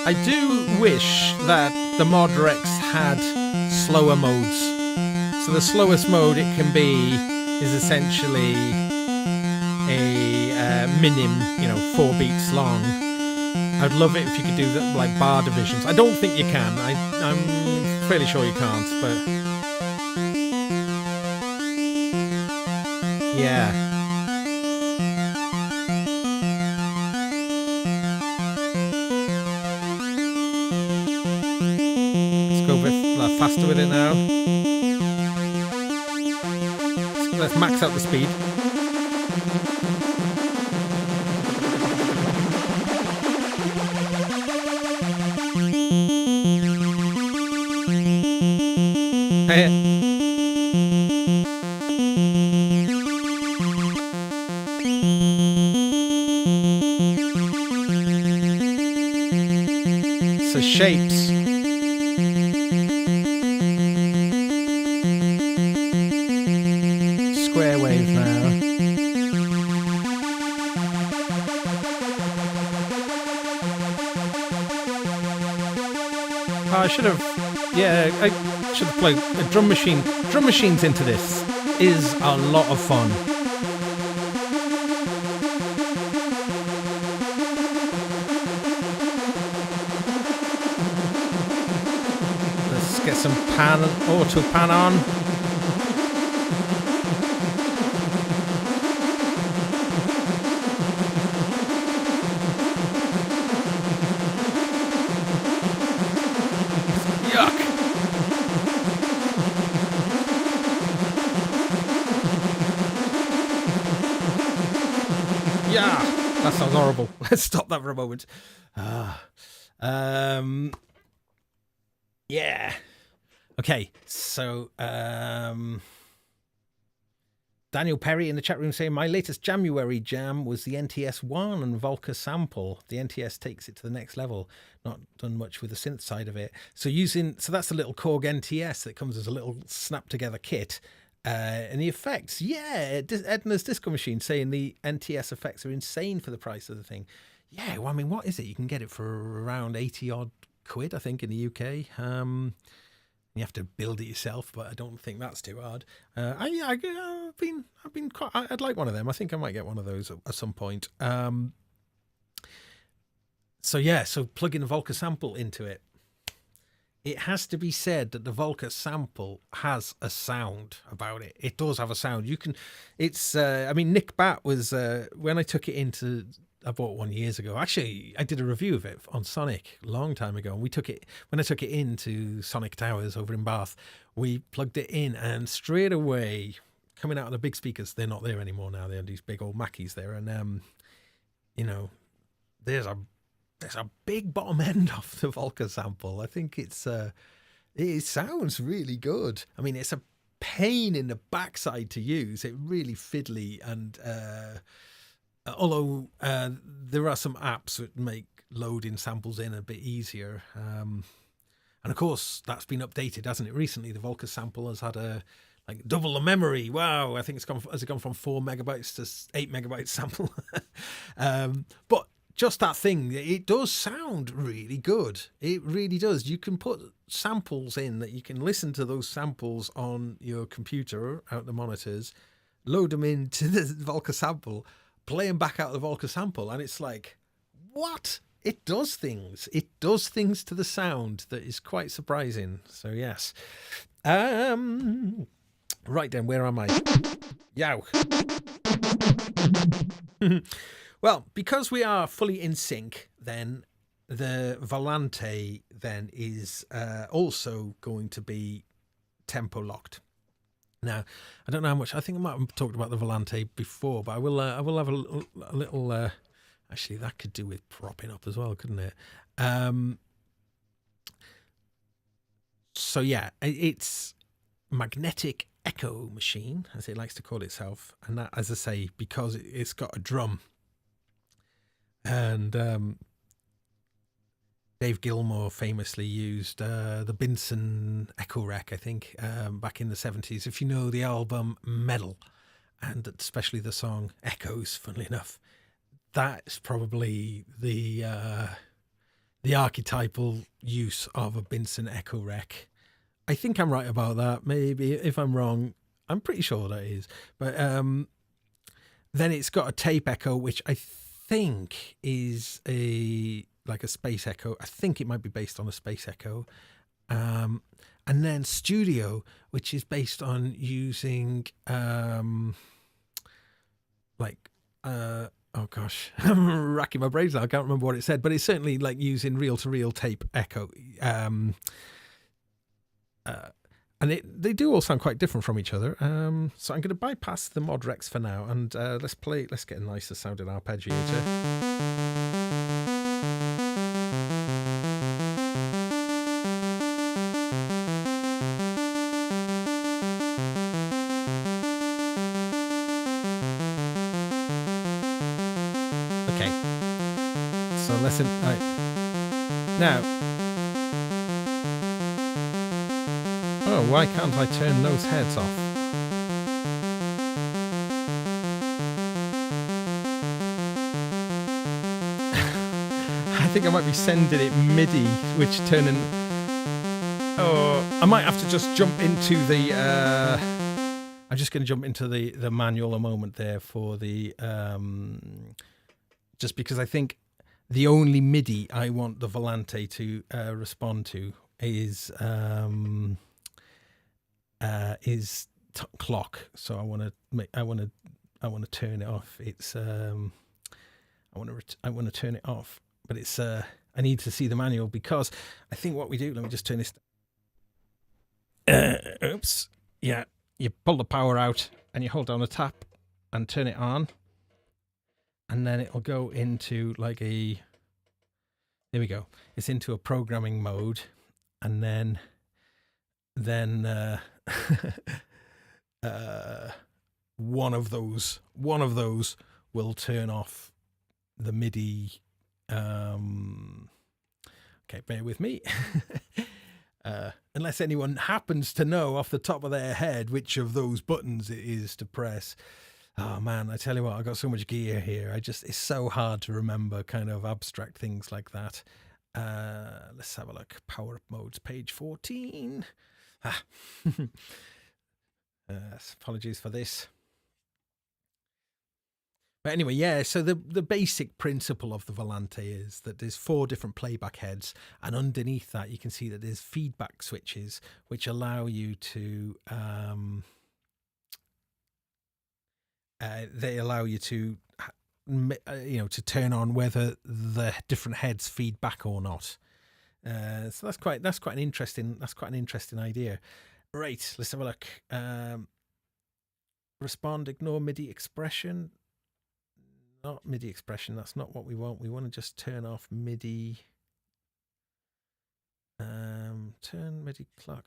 [SPEAKER 1] I do wish that the Mod Rex had slower modes. So the slowest mode it can be is essentially a minim, 4 beats long. I'd love it if you could do that, like bar divisions. I don't think you can. I'm fairly sure you can't, but yeah. Let's go a bit faster with it now. Let's max out the speed. So shapes. Square wave now. I should have plugged a drum machine. Drum machines into this is a lot of fun. Let's get some auto pan on. That sounds horrible. Let's stop that for a moment. Yeah. Okay, so Daniel Perry in the chat room saying, my latest January jam was the NTS-1 and Volca sample. The NTS takes it to the next level. Not done much with the synth side of it. So that's the little Korg NTS that comes as a little snap together kit. And the effects, yeah, Edna's Disco Machine saying the NTS effects are insane for the price of the thing. Yeah, well, I mean, what is it? You can get it for around 80 odd quid, I think, in the UK. You have to build it yourself, but I don't think that's too hard. I've been quite. I'd like one of them. I think I might get one of those at some point. So yeah, so plugging the Volca sample into it. It has to be said that the Volca sample has a sound about it. It does have a sound. You can, it's, I mean, Nick Batt was, when I took it into, I bought one years ago. Actually, I did a review of it on Sonic a long time ago. And we took it, when I took it into Sonic Towers over in Bath, we plugged it in and straight away, coming out of the big speakers, they're not there anymore now. They're these big old Mackies there. And, you know, there's a big bottom end of the Volca sample. I think it sounds really good. I mean, it's a pain in the backside to use. It really fiddly, and although there are some apps that make loading samples in a bit easier, and of course that's been updated, hasn't it? Recently, the Volca sample has had a double the memory. Wow, I think has it gone from 4 megabytes to 8 megabytes sample. But just that thing, it does sound really good. It really does. You can put samples in that you can listen to those samples on your computer out the monitors, load them into the Volca sample, play them back out of the Volca sample, and it's like, what? It does things. It does things to the sound that is quite surprising. So yes. Right then, where am I? Yow. Well, because we are fully in sync, then the Volante then is also going to be tempo locked. Now, I don't know how much. I think I might have talked about the Volante before, but I will have a little. Actually, that could do with propping up as well, couldn't it? So yeah, it's magnetic echo machine, as it likes to call itself, and that, as I say, because it's got a drum. And Dave Gilmour famously used the Binson Echo Rec, I think, back in the 70s. If you know the album Metal, and especially the song Echoes, funnily enough, that's probably the archetypal use of a Binson Echo Rec. I think I'm right about that. Maybe if I'm wrong, I'm pretty sure that is. But then it's got a tape echo, which I think is like a space echo. I think it might be based on a space echo. And then studio, which is based on using oh gosh, I'm racking my brains now. I can't remember what it said, but it's certainly like using reel-to-reel tape echo. And they do all sound quite different from each other. So I'm going to bypass the Mod Rex for now, and let's get a nicer sounding arpeggiator. Okay. So listen, now. Oh, why can't I turn those heads off? I think I might be sending it MIDI, which turning... Oh, I might have to just jump into the... I'm just going to jump into the manual a moment there for the... just because I think the only MIDI I want the Volante to respond to is clock. So I want to turn it off. It's I want to turn it off, but it's I need to see the manual, because I think what we do, let me just turn this. Oops. Yeah, you pull the power out and you hold down the tap and turn it on, and then it'll go into like a, there we go. It's into a programming mode, and then one of those will turn off the MIDI. Okay, bear with me. Unless anyone happens to know off the top of their head which of those buttons it is to press. Oh man, I tell you what, I got so much gear here. It's so hard to remember kind of abstract things like that. Let's have a look. Power up modes, page 14. Ah. Apologies for this. But anyway, yeah, so the basic principle of the Volante is that there's 4 different playback heads, and underneath that you can see that there's feedback switches which allow you to they allow you to to turn on whether the different heads feed back or not. So that's quite an interesting idea. Right, let's have a look. Respond, ignore MIDI expression. Not MIDI expression, that's not what we want. We want to just turn off MIDI. Turn MIDI clock.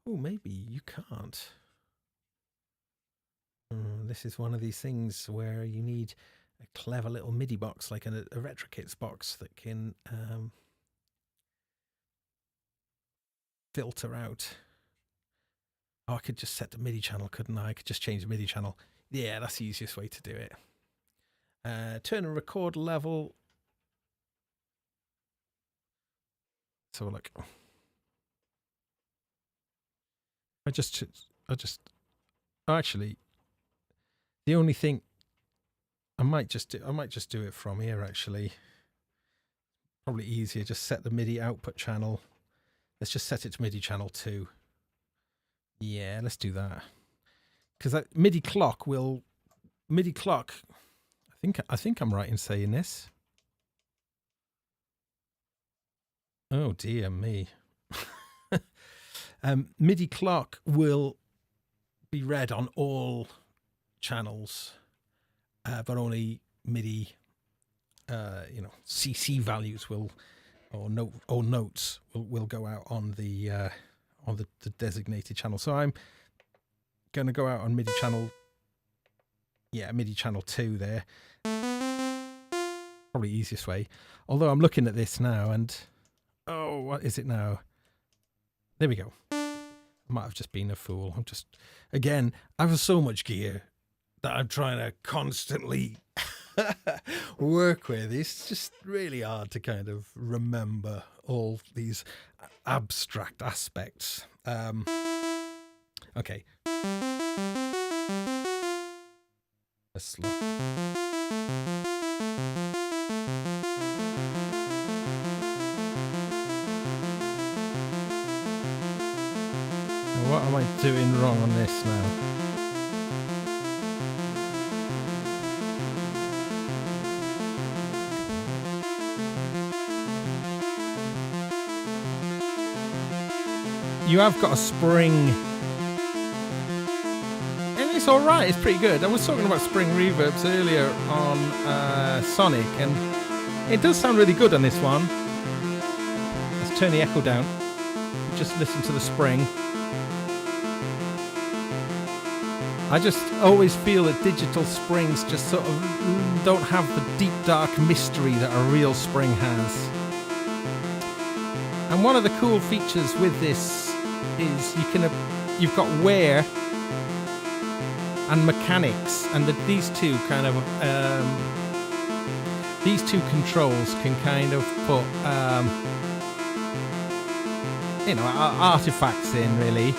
[SPEAKER 1] Oh, maybe you can't. This is one of these things where you need a clever little MIDI box, like a RetroKits box that can filter out. Oh, I could just set the MIDI channel, couldn't I? I could just change the MIDI channel. Yeah, that's the easiest way to do it. Turn and record level. So look. Actually, the only thing I might just do it from here. Actually, probably easier. Just set the MIDI output channel. Let's just set it to MIDI channel 2. Yeah, let's do that. Because that MIDI clock. I think I'm right in saying this. Oh dear me. MIDI clock will be read on all channels, but only MIDI, CC values or notes will go out on the designated channel. So I'm going to go out on MIDI channel. Yeah, MIDI channel 2 there. Probably easiest way. Although I'm looking at this now and oh, what is it now? There we go. I might have just been a fool. Again, I have so much gear that I'm trying to constantly work with. It's just really hard to kind of remember all these abstract aspects. Okay. Let's look. What am I doing wrong on this now? You have got a spring, and it's all right. It's pretty good. I was talking about spring reverbs earlier on Sonic, and it does sound really good on this one. Let's turn the echo down. Just listen to the spring. I just always feel that digital springs just sort of don't have the deep, dark mystery that a real spring has. And one of the cool features with this is you've got wear and mechanics, and these two controls can kind of put artifacts in, really.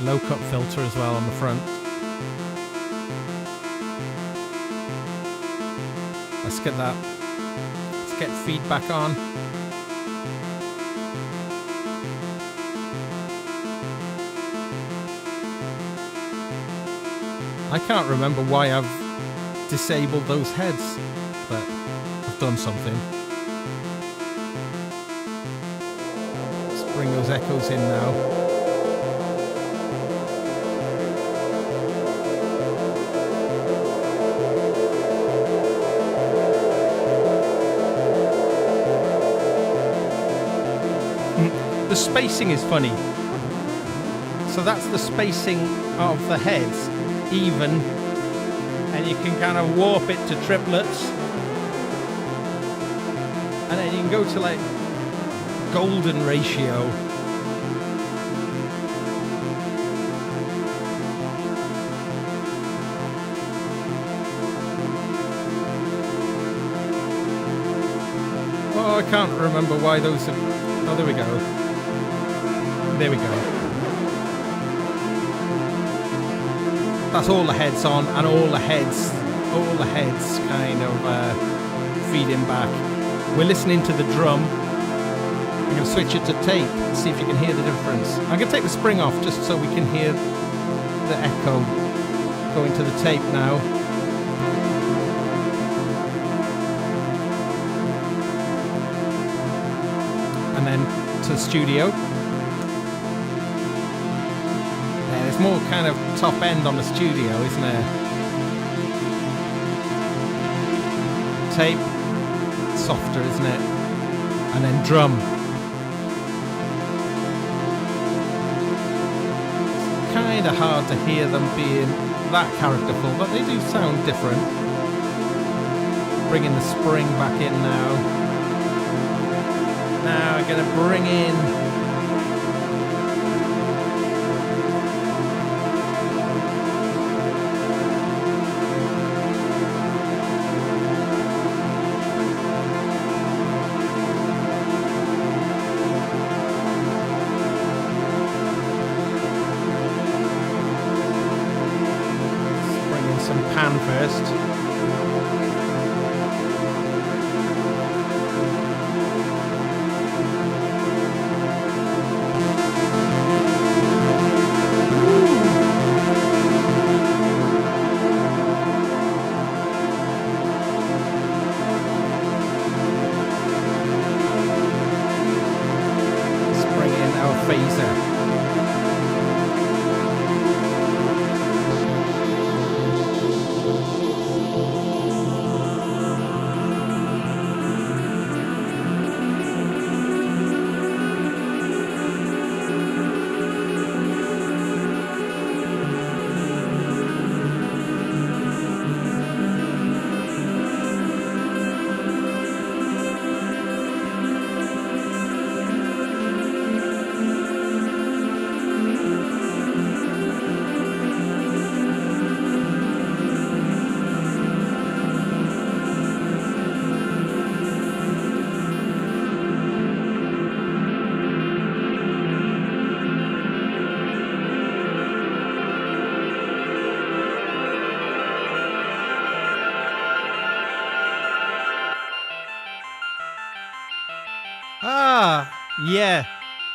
[SPEAKER 1] Low cut filter as well on the front. Let's get that. Let's get feedback on. I can't remember why I've disabled those heads, but I've done something. Let's bring those echoes in now. The spacing is funny. So that's the spacing of the heads, even, and you can kind of warp it to triplets, and then you can go to like golden ratio. Oh, I can't remember why those are. Oh, there we go. There we go. That's all the heads on, and all the heads kind of feeding back. We're listening to the drum. I'm going to switch it to tape, see if you can hear the difference. I'm going to take the spring off just so we can hear the echo going to the tape now. And then to the studio. There's more kind of top end on the studio, isn't there? Tape, softer, isn't it? And then drum. It's kind of hard to hear them being that characterful, but they do sound different. Bringing the spring back in now. Now I'm going to bring in some pan first. Let's bring in our phaser. Ah, yeah.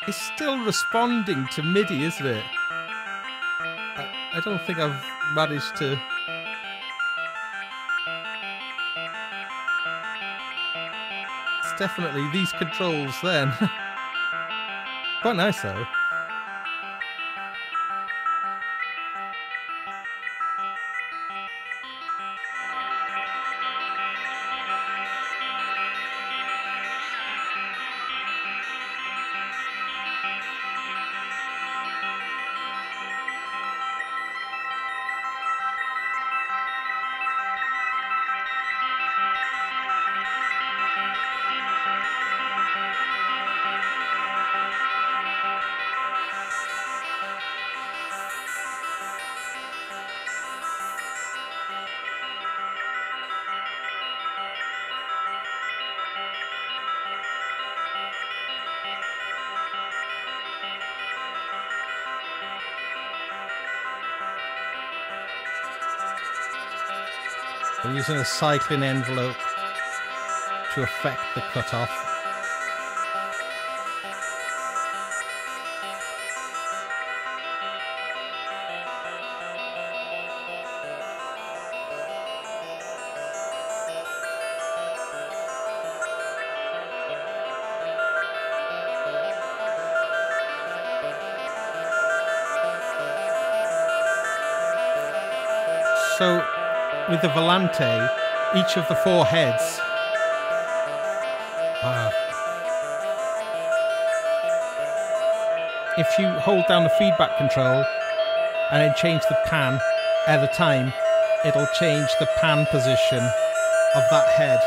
[SPEAKER 1] It's still responding to MIDI, isn't it? I don't think I've managed to... It's definitely these controls then. Quite nice though. We're using a cycling envelope to affect the cutoff. So with the Volante, each of the four heads if you hold down the feedback control and then change the pan at a time, it'll change the pan position of that head.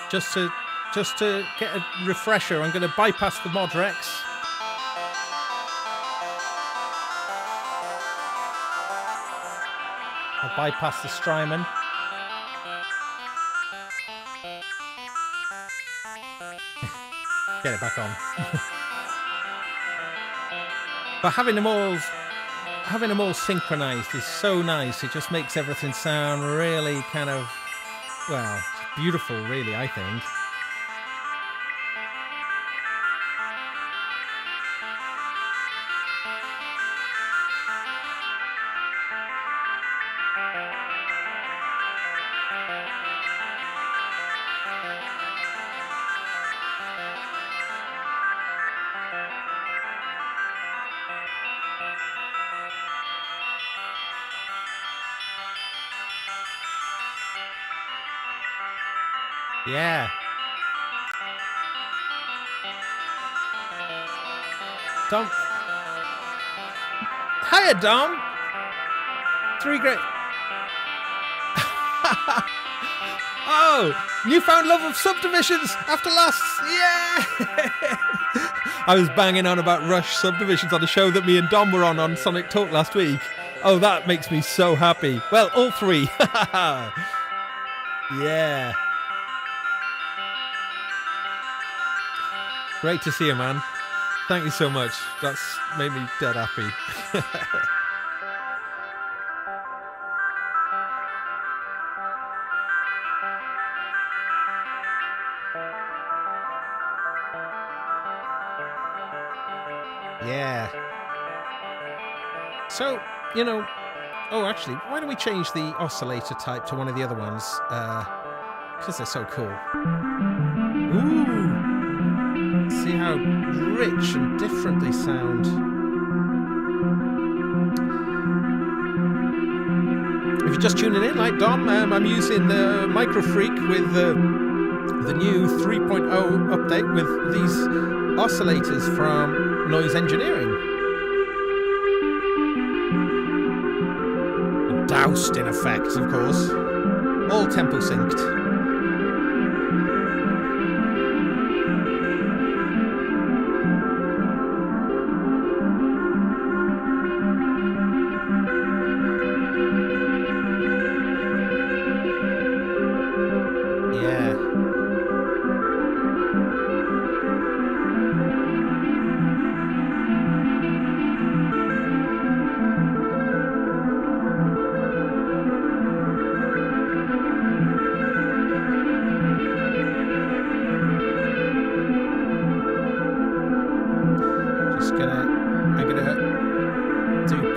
[SPEAKER 1] just to get a refresher, I'm going to bypass the Mod Rex. I'll bypass the Strymon. Get it back on. But having them all synchronized is so nice. It just makes everything sound really kind of, well, beautiful, really, I think. Yeah. Dom. Hiya, Dom. 3 great. Oh, newfound love of subdivisions after last. Yeah. I was banging on about Rush subdivisions on the show that me and Dom were on Sonic Talk last week. Oh, that makes me so happy. Well, all 3. Yeah. Great to see you, man. Thank you so much. That's made me dead happy. Yeah. So, you know... Oh, actually, why don't we change the oscillator type to one of the other ones? Because they're so cool. Ooh! See how rich and different they sound. If you're just tuning in, like Dom, I'm using the Microfreak with the new 3.0 update with these oscillators from Noise Engineering. Doused in effects, of course. All tempo synced.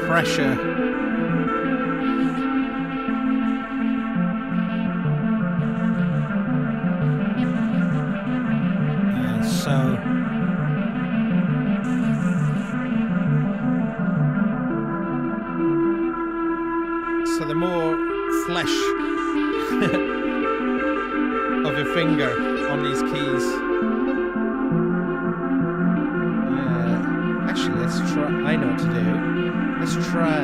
[SPEAKER 1] Pressure. So the more flesh of your finger on these keys. Actually, let's try. I know what to do. Let's try.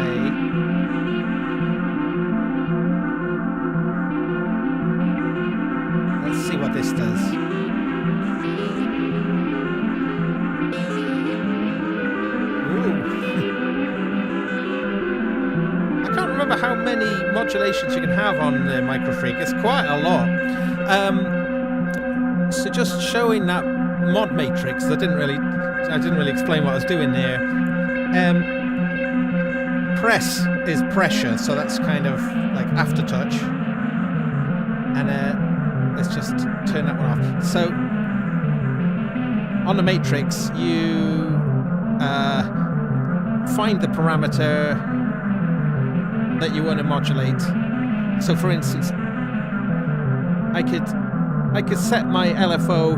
[SPEAKER 1] Let's see what this does. Ooh. I can't remember how many modulations you can have on the Microfreak. It's quite a lot. So just showing that mod matrix, I didn't really explain what I was doing there. Press is pressure, so that's kind of like aftertouch. And let's just turn that one off. So on the matrix, you find the parameter that you want to modulate. So for instance, I could set my LFO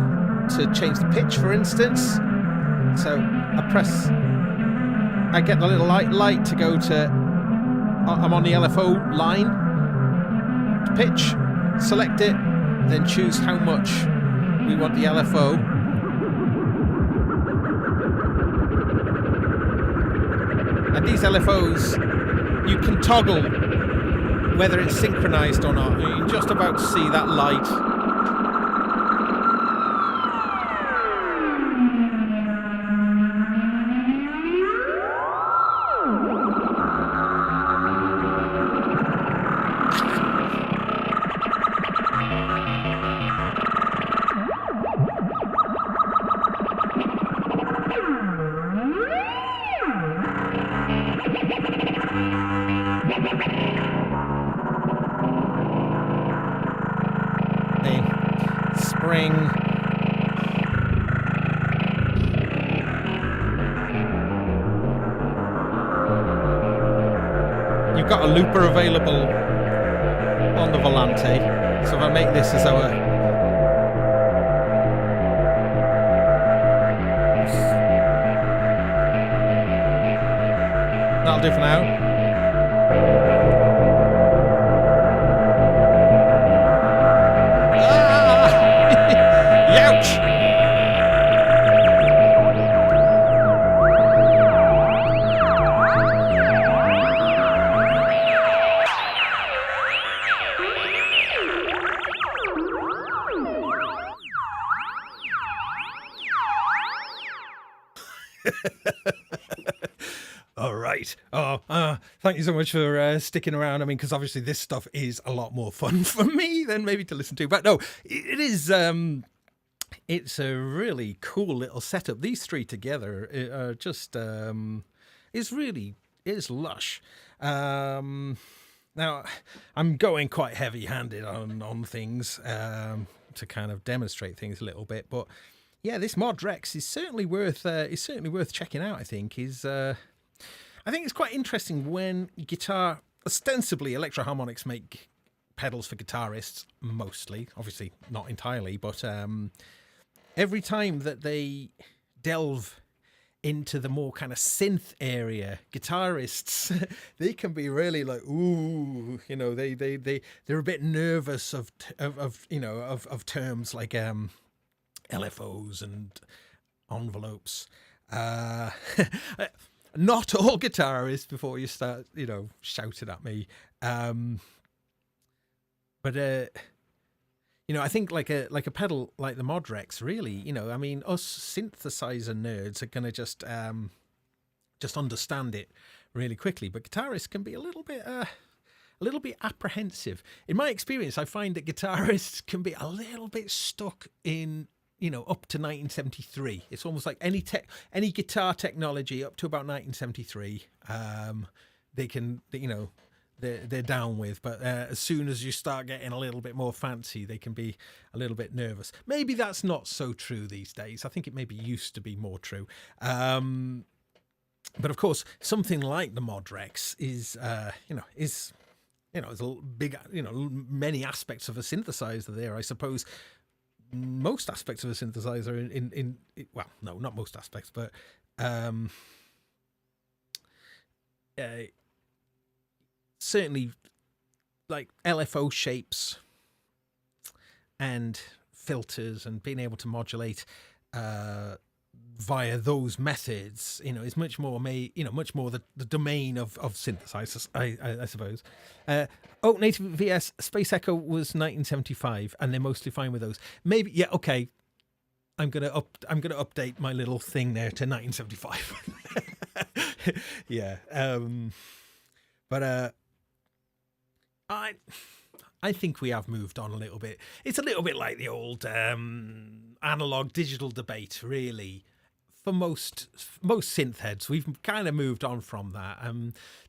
[SPEAKER 1] to change the pitch, for instance. So I get the little light to go to, I'm on the LFO line, pitch, select it, then choose how much we want the LFO. And these LFOs, you can toggle whether it's synchronized or not. You can just about see that light Spring. You've got a looper available on the Volante, so if I make this as our that'll do for now. All right. Thank you so much for sticking around. I mean, because obviously this stuff is a lot more fun for me than maybe to listen to. But no, it is. It's a really cool little setup. These three together are just. It's lush. Now, I'm going quite heavy-handed on things to kind of demonstrate things a little bit, but. Yeah, this Mod Rex is certainly worth checking out. I think I think it's quite interesting when guitar, ostensibly Electro Harmonix make pedals for guitarists mostly, obviously not entirely, but every time that they delve into the more kind of synth area, guitarists they can be really like, ooh, you know, they're a bit nervous of terms like LFOs and envelopes. Not all guitarists before you start, shouting at me. But I think like a pedal like the Mod Rex, really, I mean, us synthesizer nerds are gonna just understand it really quickly. But guitarists can be a little bit apprehensive. In my experience, I find that guitarists can be a little bit stuck in up to 1973. It's almost like any guitar technology up to about 1973, they're down with. But as soon as you start getting a little bit more fancy, they can be a little bit nervous. Maybe that's not so true these days. I think it maybe used to be more true. But of course, something like the Mod Rex is a big, many aspects of a synthesizer there, I suppose. Most aspects of a synthesizer in well, no, not most aspects, but certainly like LFO shapes and filters and being able to modulate via those methods, is much more the domain of synthesizers, I suppose. Native VS Space Echo was 1975, and they're mostly fine with those. Maybe, yeah, okay. I'm gonna update my little thing there to 1975. Yeah, but I think we have moved on a little bit. It's a little bit like the old analog digital debate, really. For most synth heads, we've kind of moved on from that.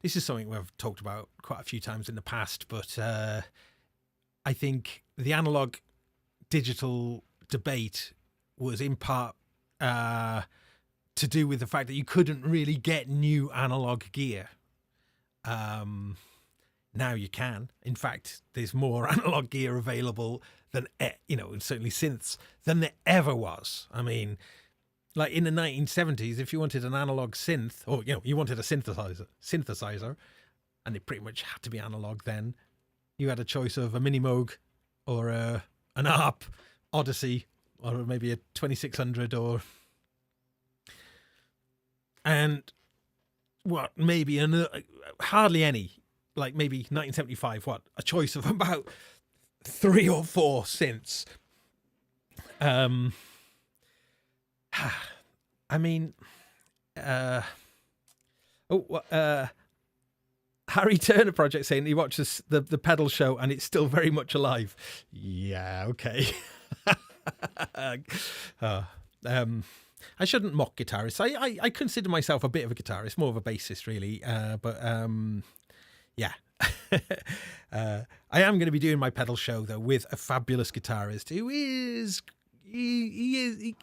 [SPEAKER 1] This is something we've talked about quite a few times in the past, but I think the analog digital debate was in part to do with the fact that you couldn't really get new analog gear. Now you can. In fact, there's more analog gear available than, certainly synths, than there ever was. I mean, like in the 1970s, if you wanted an analog synth, or you wanted a synthesizer, and it pretty much had to be analog, then you had a choice of a Mini Moog or an ARP Odyssey, or maybe a 2600, and maybe hardly any, like maybe 1975, a choice of about 3 or 4 synths. I mean, Harry Turner Project saying he watches the pedal show and it's still very much alive. Yeah, okay. I shouldn't mock guitarists. I consider myself a bit of a guitarist, more of a bassist, really. But yeah. I am going to be doing my pedal show though with a fabulous guitarist who is yeah,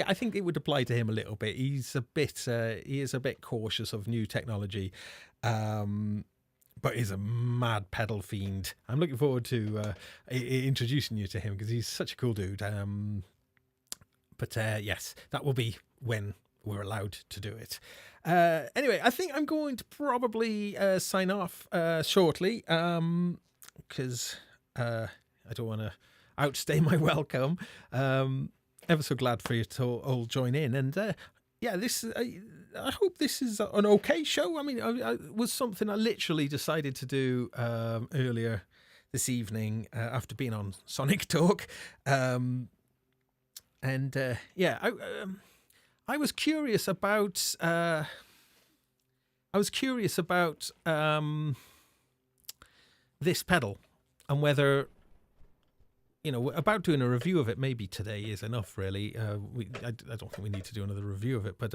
[SPEAKER 1] I think it would apply to him a little bit. He is a bit cautious of new technology, but is a mad pedal fiend. I'm looking forward to introducing you to him because he's such a cool dude. But yes, that will be when we're allowed to do it. Anyway, I think I'm going to probably sign off shortly because I don't want to outstay my welcome. Ever so glad for you to all join in. And yeah, I hope this is an okay show. I mean, it was something I literally decided to do earlier this evening after being on Sonic Talk. And yeah, I was curious about this pedal and whether, you know, about doing a review of it. Maybe today is enough, really. I don't think we need to do another review of it, but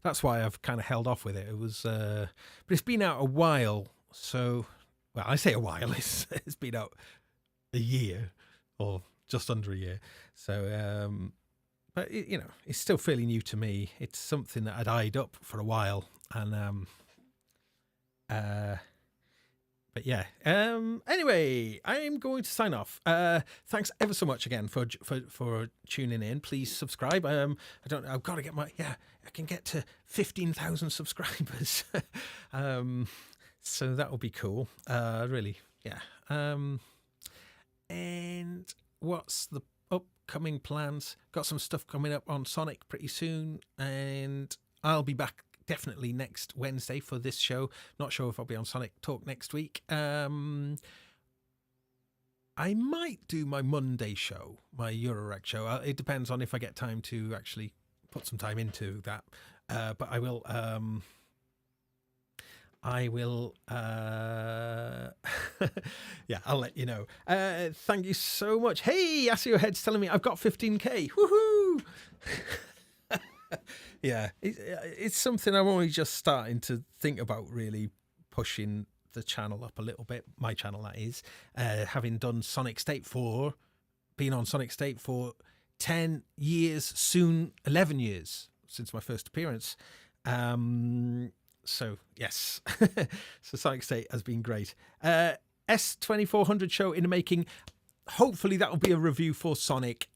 [SPEAKER 1] that's why I've kind of held off with it. It was, but it's been out a while, so well, I say a while. It's been out a year or just under a year. So, but you know, it's still fairly new to me. It's something that I'd eyed up for a while, and but yeah. Anyway, I'm going to sign off. Thanks ever so much again for tuning in. Please subscribe. I've got to get I can get to 15,000 subscribers. So that will be cool. Really, yeah. And what's the upcoming plans? Got some stuff coming up on Sonic pretty soon, and I'll be back definitely next Wednesday for this show. Not sure if I'll be on Sonic Talk next week. I might do my Monday show, my Eurorex show. It depends on if I get time to actually put some time into that. But I will yeah, I'll let you know. Thank you so much. Hey, I see your head's telling me I've got 15k. Woohoo! Yeah, it's something I'm only just starting to think about, really pushing the channel up a little bit. My channel, that is. Having done Sonic State 4, been on Sonic State for 10 years, soon 11 years since my first appearance. So, yes. So Sonic State has been great. S2400 show in the making. Hopefully that will be a review for Sonic,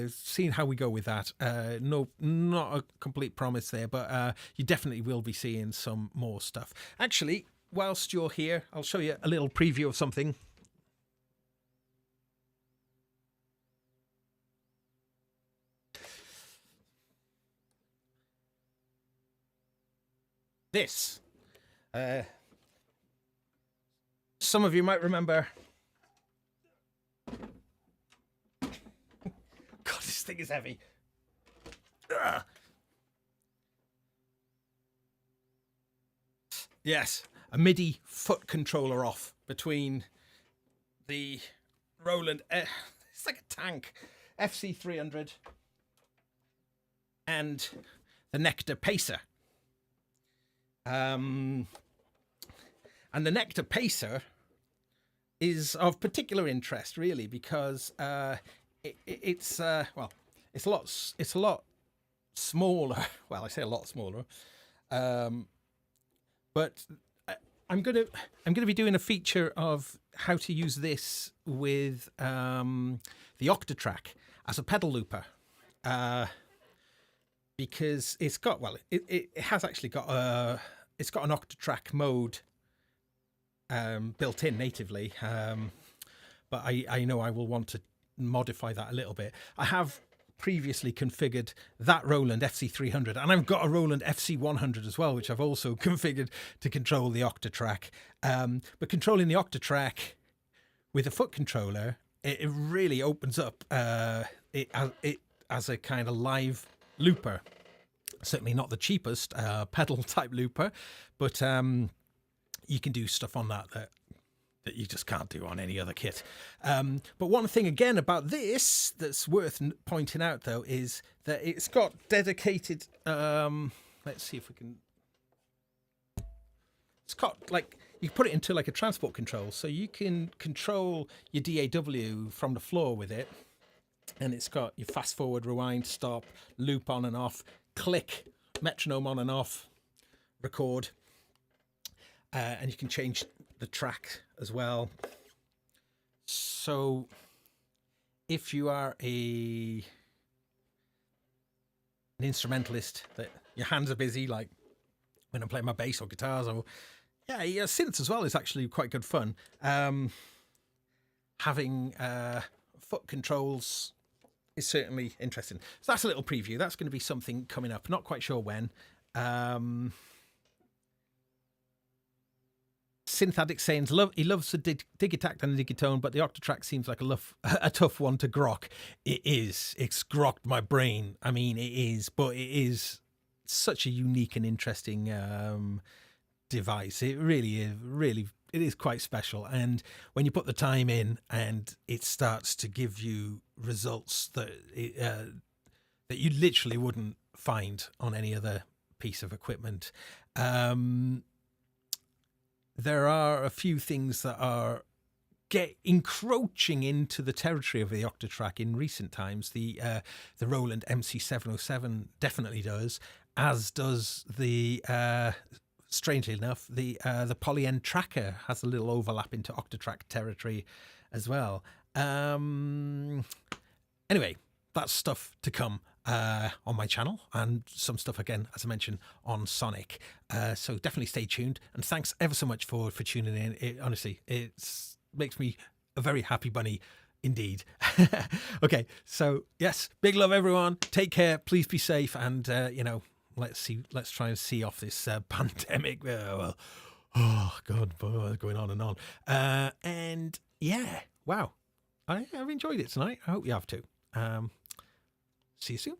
[SPEAKER 1] seeing how we go with that. No, not a complete promise there, but you definitely will be seeing some more stuff. Actually, whilst you're here, I'll show you a little preview of something. This. Some of you might remember. God, this thing is heavy. Ugh. Yes, a MIDI foot controller off between the Roland. It's like a tank. FC300 and the Nectar Pacer. And the Nectar Pacer is of particular interest, really, because it's a lot smaller. Well, I say a lot smaller, but I'm gonna be doing a feature of how to use this with the Octatrack as a pedal looper, because it's got it has actually got it's got an Octatrack mode built in natively, but I know I will want to modify that a little bit. I have previously configured that Roland FC300, and I've got a Roland FC100 as well, which I've also configured to control the Octatrack. But controlling the Octatrack with a foot controller, it really opens up it as a kind of live looper. Certainly not the cheapest pedal type looper, but you can do stuff on that you just can't do on any other kit. But one thing again about this that's worth pointing out, though, is that it's got dedicated. Let's see if we can. It's got, like, you put it into like a transport control, so you can control your DAW from the floor with it, and it's got your fast forward, rewind, stop, loop on and off, click, metronome on and off, record, and you can change the track as well. So if you are an instrumentalist that your hands are busy, like when I'm playing my bass or guitars, or synths as well is actually quite good fun. Having foot controls is certainly interesting. So that's a little preview. That's going to be something coming up. Not quite sure when. Synth Addict saying he loves the Digitact and the Digitone, but the Octatrack seems like a tough one to grok. It is. It's grokked my brain. I mean, it is, but it is such a unique and interesting device. It really is. It is quite special. And when you put the time in, and it starts to give you results that you literally wouldn't find on any other piece of equipment. There are a few things that are encroaching into the territory of the Octatrack in recent times. The Roland MC707 definitely does, as does the strangely enough the Polyend Tracker has a little overlap into Octatrack territory as well. Anyway, that's stuff to come on my channel, and some stuff again, as I mentioned, on Sonic. So definitely stay tuned, and thanks ever so much for tuning in. Honestly, it makes me a very happy bunny indeed. Okay, so yes, big love everyone. Take care. Please be safe, and let's try and see off this pandemic. Oh God, going on and on. And yeah, wow, I've enjoyed it tonight. I hope you have too. See you soon.